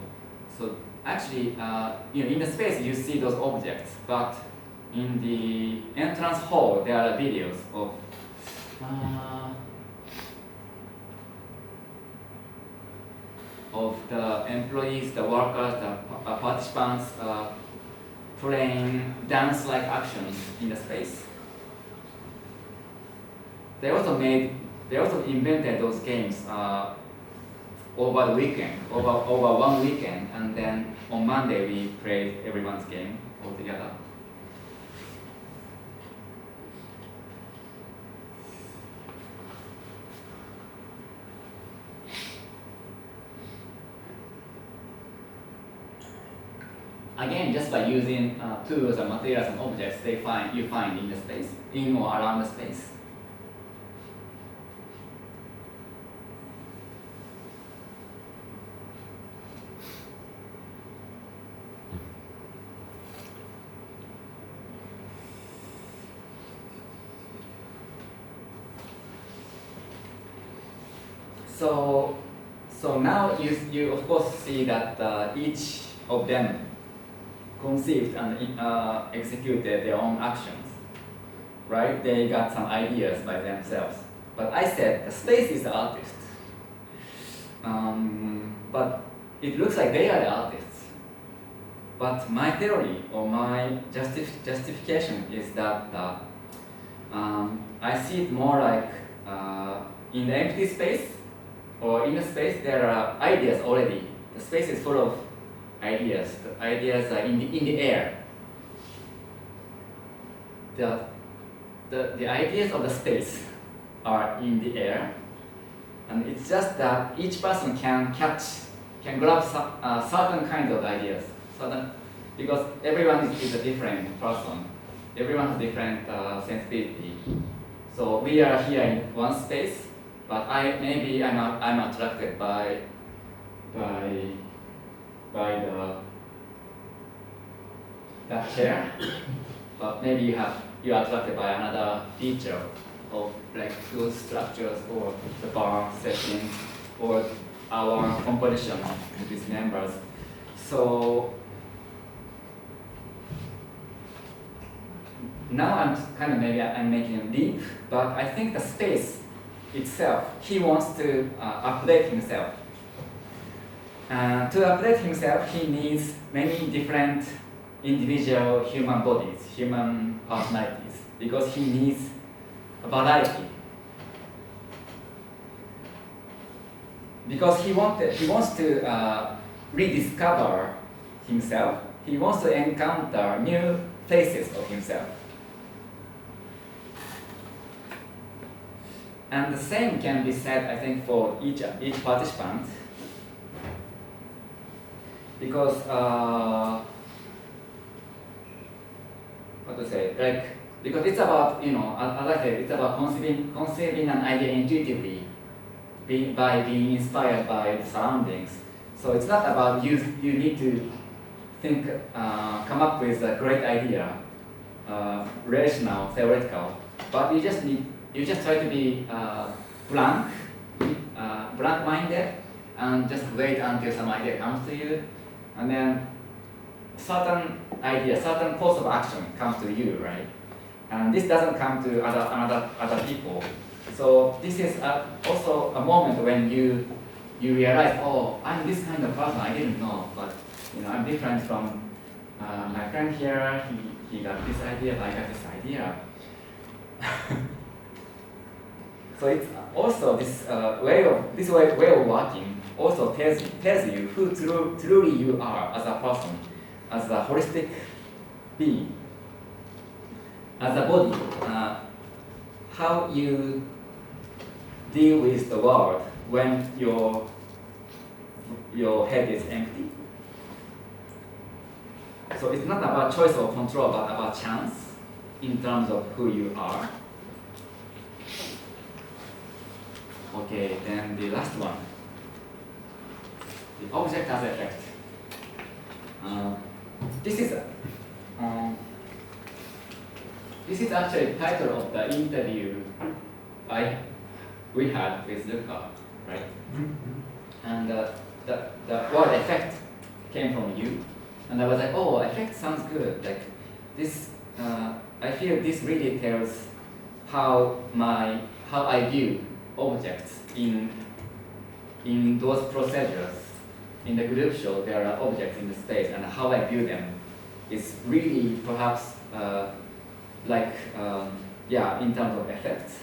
actually, in the space you see those objects, but in the entrance hall, there are videos of the employees, the workers, the participants playing dance-like actions in the space. They also invented those games over the weekend, over one weekend, and then on Monday we played everyone's game all together. Again, just by using tools and materials and objects you find in the space, in or around the space. So now you of course see that each of them conceived and executed their own actions, right? They got some ideas by themselves. But I said the space is the artist. But it looks like they are the artists. But my theory or my justification is that I see it more like in the empty space or in the space there are ideas already. The space is full of ideas. The ideas are in the air. The ideas of the space are in the air, and it's just that each person can grab certain kinds of ideas. Because everyone is a different person. Everyone has different sensitivity. So we are here in one space, but I'm attracted by that chair, but maybe you're attracted by another feature of like those structures or the bar setting or our composition with these members. So now I'm making a leap, but I think the space itself, he wants to update himself. To update himself, he needs many different individual human bodies, human personalities, because he needs a variety. Because he wants to rediscover himself. He wants to encounter new faces of himself. And the same can be said, I think, for each participant. Because because it's about, as I said, it's about conceiving an idea intuitively by being inspired by the surroundings. So it's not about you need to think, come up with a great idea, rational, theoretical, but you just try to be blank-minded, and just wait until some idea comes to you, and then certain idea, certain course of action comes to you, right? And this doesn't come to other people. So this is also a moment when you realize, oh, I'm this kind of person, I didn't know, but I'm different from my friend here. He got this idea, but I got this idea. So it's also this way of working also tells you who truly you are as a person, as a holistic being, as a body, how you deal with the world when your head is empty. So it's not about choice or control, but about chance in terms of who you are. Okay, then the last one, the object as effect. This is actually the title of the interview we had with Luca, right? Mm-hmm. And the word effect came from you, and I was like, oh, effect sounds good. Like this I feel this really tells how I view objects in those procedures. In the group show, there are objects in the space, and how I view them is really perhaps in terms of effects.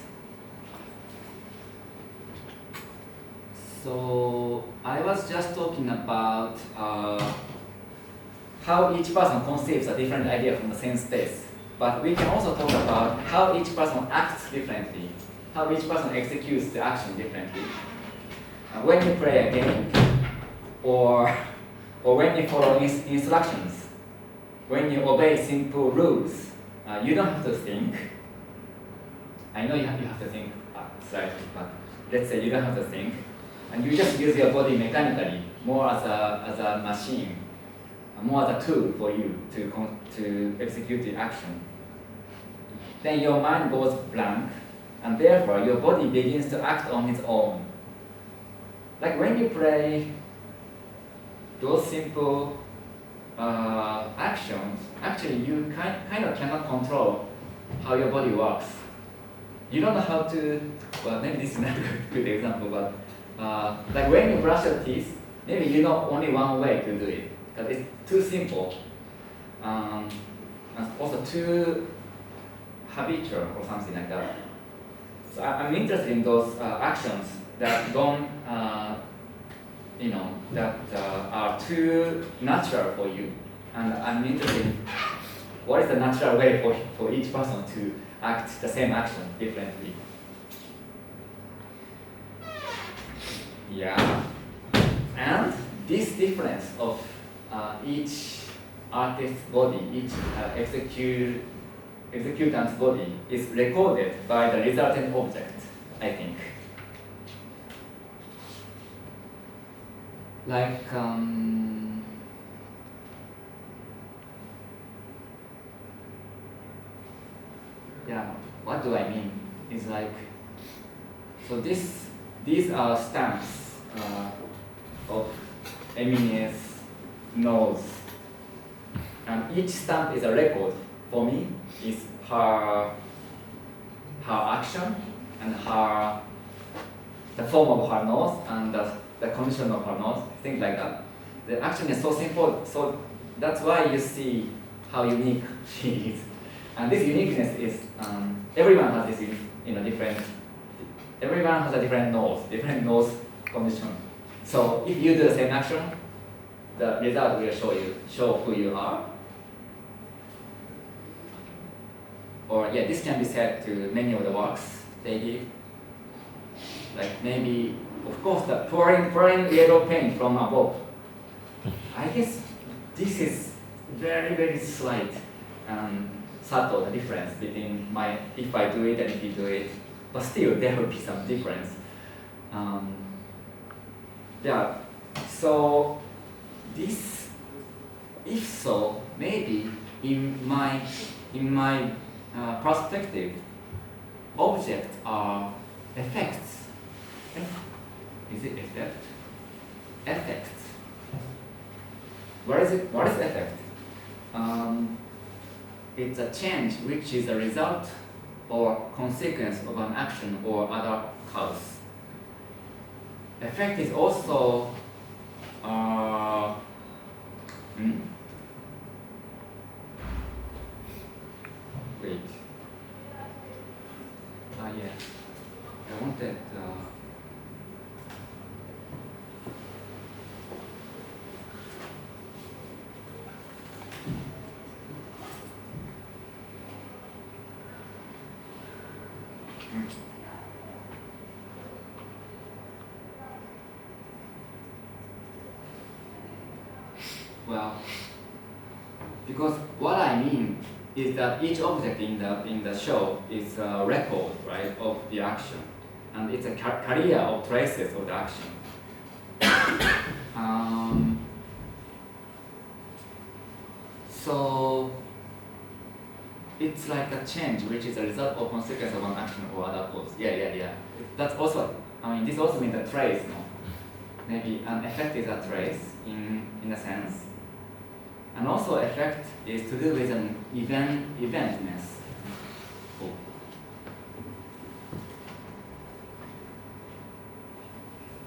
So I was just talking about how each person conceives a different idea from the same space. But we can also talk about how each person acts differently, how each person executes the action differently. When you play a game, or when you follow instructions, when you obey simple rules, you don't have to think. I know you have to think slightly, but let's say you don't have to think, and you just use your body mechanically, more as a machine, more as a tool for you to execute the action. Then your mind goes blank, and therefore your body begins to act on its own. Like when you play those simple actions, actually you kind of cannot control how your body works. You don't know how to, well, maybe this is not a good example, but like when you brush your teeth, maybe you know only one way to do it, because it's too simple, and also too habitual or something like that. So I'm interested in those actions that don't, that are too natural for you, and I'm interested in what is the natural way for each person to act the same action differently. Yeah, and this difference of each artist's body, each executant's body is recorded by the resultant object, I think. Like, what do I mean? It's like, so these are stamps of Emine's nose, and each stamp is a record for me. Is her action and the form of her nose and the condition of her nose, things like that. The action is so simple, so that's why you see how unique she is. And this uniqueness is everyone has this different. Everyone has a different nose condition. So if you do the same action, the result will show who you are. Or this can be said to many of the works they did. Like maybe, of course, the pouring yellow paint from above. I guess this is very, very slight subtle difference between if I do it and if you do it. But still, there will be some difference. So this, if so, maybe in my perspective, objects are effects. Is it effect? Effects. What is effect? It's a change which is a result or consequence of an action or other cause. Effect is also wait. I wanted. Well, because what I mean is that each object in the show is a record, right, of the action, and it's a career of traces of the action. So it's like a change which is a result or consequence of an action or other cause. Yeah. That's also, this also means a trace, no? Maybe an effect is a trace in a sense. And also effect is to do with an eventness. Oh.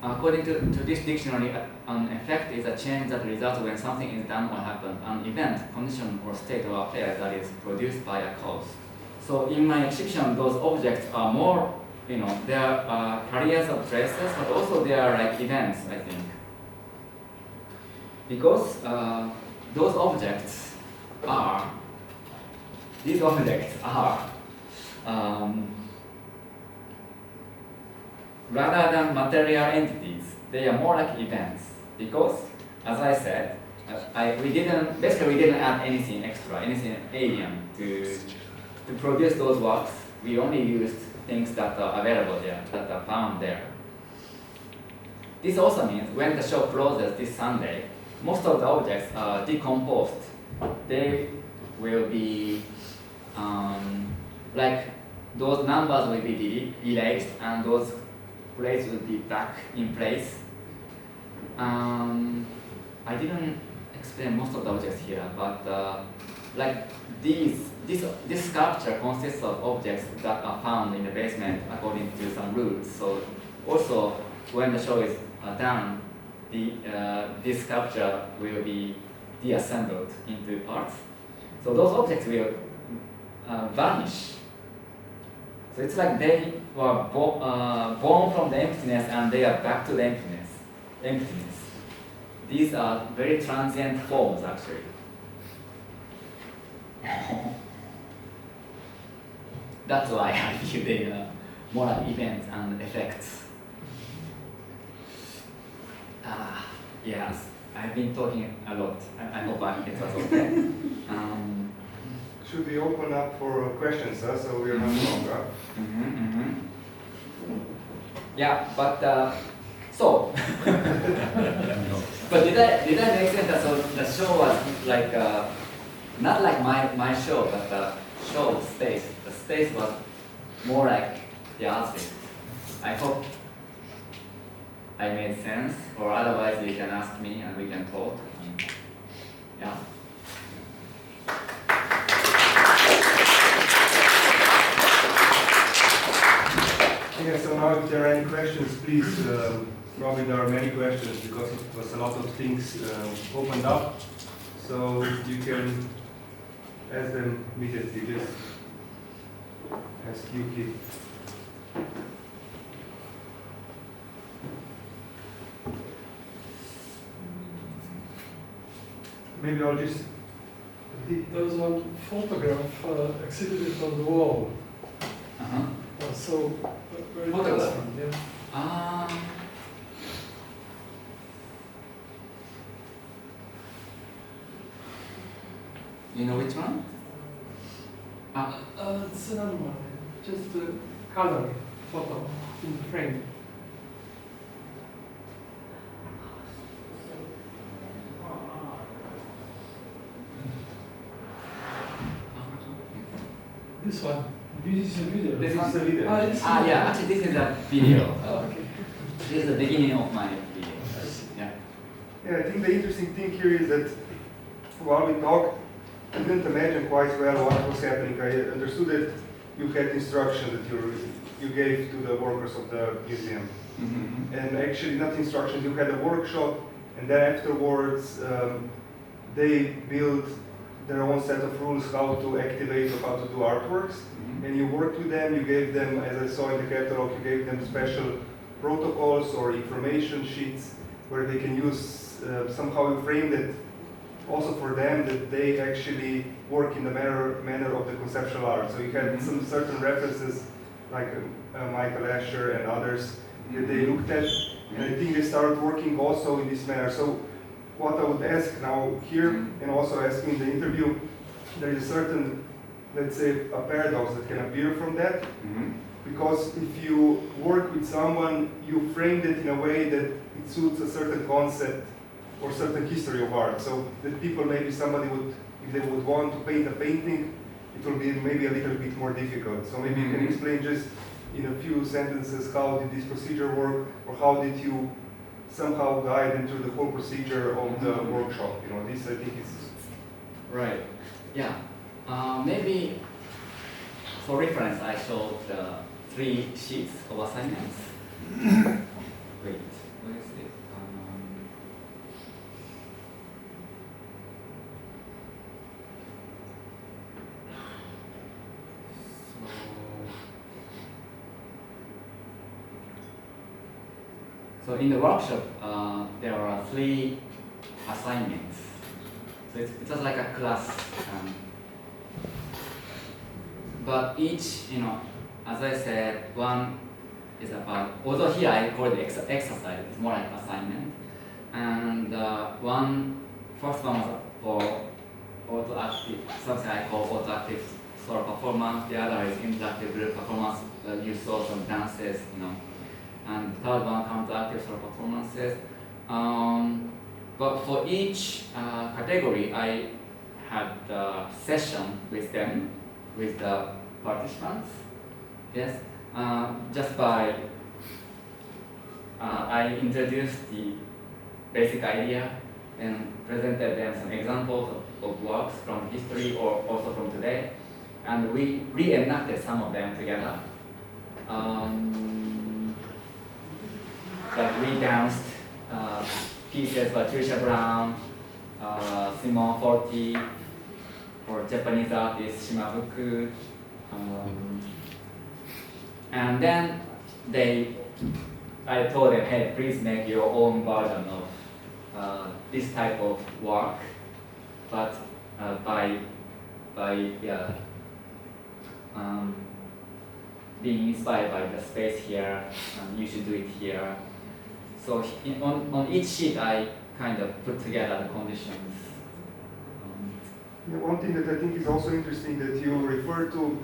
According to this dictionary, an effect is a change that results when something is done or happens. An event, condition, or state of affairs that is produced by a cause. So in my exhibition, those objects are more, they are carriers of traces, but also they are like events, I think. Because these objects are rather than material entities, they are more like events. Because, as I said, we didn't add anything extra, anything alien to produce those works. We only used things that are available there, that are found there. This also means when the show closes this Sunday, most of the objects are decomposed. They will be like those numbers will be erased and those plates will be back in place. I didn't explain most of the objects here, but like this sculpture consists of objects that are found in the basement according to some rules. So also when the show is done, this sculpture will be deassembled into parts. So those objects will vanish. So it's like they were born from the emptiness and they are back to the emptiness. These are very transient forms actually. That's why I feel they are more like events and effects. Yes, I've been talking a lot. I hope it was okay. Should we open up for questions, so we are not longer? Yeah, but so. But did I make sense that so the show was like not like my show, but the show space. The space was more like the artist. I hope I made sense, or otherwise you can ask me and we can talk. Yeah. Yeah, so now if there are any questions, please, probably there are many questions because it was a lot of things opened up. So you can ask them immediately, just ask Yuki. Maybe I'll just... There was one photograph exhibited on the wall. So, very Photograph? interesting, yeah. You know which one? It's another one, just a color photo in the frame. This one. This is a video. This is the video. Yeah, actually this is a video. Oh, okay. This is the beginning of my video. Yeah. Yeah, I think the interesting thing here is that while we talked, I didn't imagine quite well what was happening. I understood that you had instructions that you gave to the workers of the museum. Mm-hmm. And actually not instructions, you had a workshop, and then afterwards they built their own set of rules how to activate or how to do artworks. Mm-hmm. And you worked with them, you gave them, as I saw in the catalog, you gave them special protocols or information sheets where they can use, somehow you framed it also for them that they actually work in the manner of the conceptual art. So you had some certain references like Michael Asher and others that they looked at, and I think they started working also in this manner. So what I would ask now here, and also asking in the interview, there is a certain, let's say, a paradox that can appear from that. Because if you work with someone, you framed it in a way that it suits a certain concept or certain history of art. So that people, maybe somebody would, if they would want to paint a painting, it will be maybe a little bit more difficult. So maybe you can explain just in a few sentences how did this procedure work, or how did you somehow guide them through the whole procedure of the workshop. You know, this I think is Right. Yeah. Maybe for reference, I showed 3 sheets of assignments. Wait, where is it? So in the workshop, there are 3 assignments. So it's just like a class. But each, as I said, one is about, although here I call it exercise, it's more like assignment. And first one was for auto-active, something I call auto-active sort of performance. The other is interactive group performance. You saw some dances, And the third one, counteractive sort of performances. But for each category, I had a session with them, with the participants. Yes, just by I introduced the basic idea and presented them some examples of works from history or also from today, and we reenacted some of them together. Like we danced pieces by Trisha Brown, Simone Forti, or Japanese artist Shimabuku. And then I told them, hey, please make your own version of this type of work, but by being inspired by the space here, you should do it here. So on each sheet, I kind of put together the conditions. One thing that I think is also interesting that you refer to,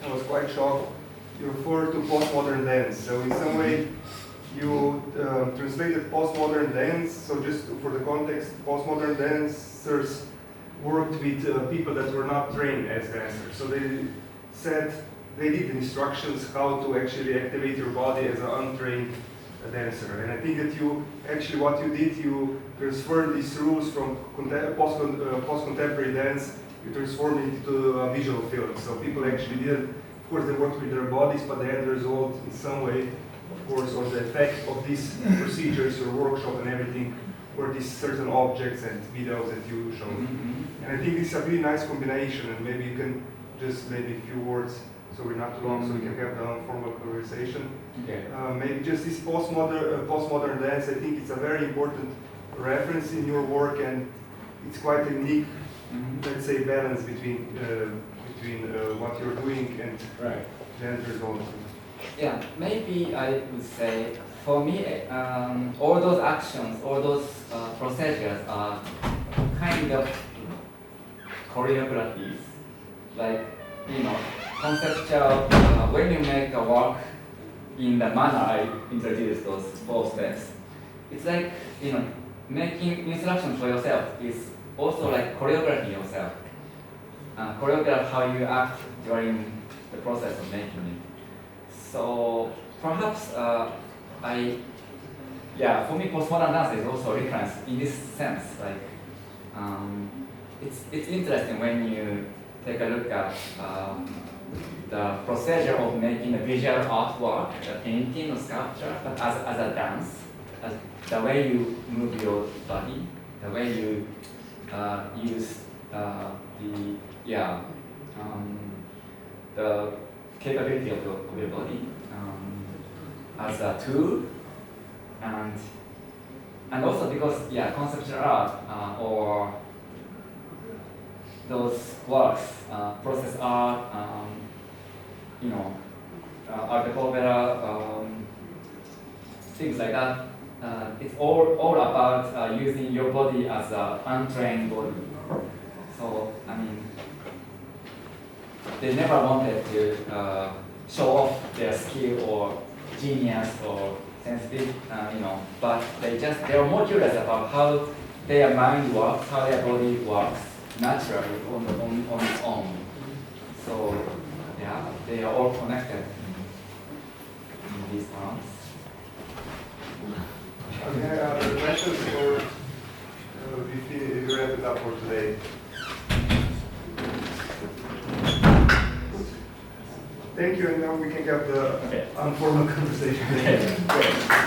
I was quite shocked, you refer to postmodern dance. So in some way, you translated postmodern dance, so just for the context, postmodern dancers worked with people that were not trained as dancers. So they did instructions how to actually activate your body as an untrained dancer. And I think that what you did, you transferred these rules from post-contemporary dance, you transformed it into a visual film. So people actually didn't, of course they worked with their bodies, but the end result in some way, of course, or the effect of these procedures, your workshop and everything, were these certain objects and videos that you showed. Mm-hmm. And I think it's a really nice combination, and maybe you can just maybe a few words, so we're not too long, so we can have the formal conversation. Okay. Maybe just this postmodern dance, I think it's a very important reference in your work, and it's quite a unique, let's say, balance between what you're doing and Right. the end result. Yeah, maybe I would say, for me, all those actions, all those procedures are kind of choreographies, like, conceptual, when you make a work in the manner I introduced those 4 steps, it's like, making instructions for yourself is also like choreographing yourself. Choreograph how you act during the process of making it. So perhaps for me, postmodern dance is also a reference in this sense. Like, it's interesting when you take a look at the procedure of making a visual artwork, a painting or sculpture, but as a dance, as the way you move your body, the way you use the capability of your body as a tool, and also because conceptual art or those works, process art, art opera, things like that. It's all about using your body as an untrained body. So they never wanted to show off their skill or genius or sensitive, but they are more curious about how their mind works, how their body works naturally on its own. So they are all connected in these terms. Okay, other questions, or we wrap it up for today? Thank you, and now we can have the Okay. informal conversation. Okay, great.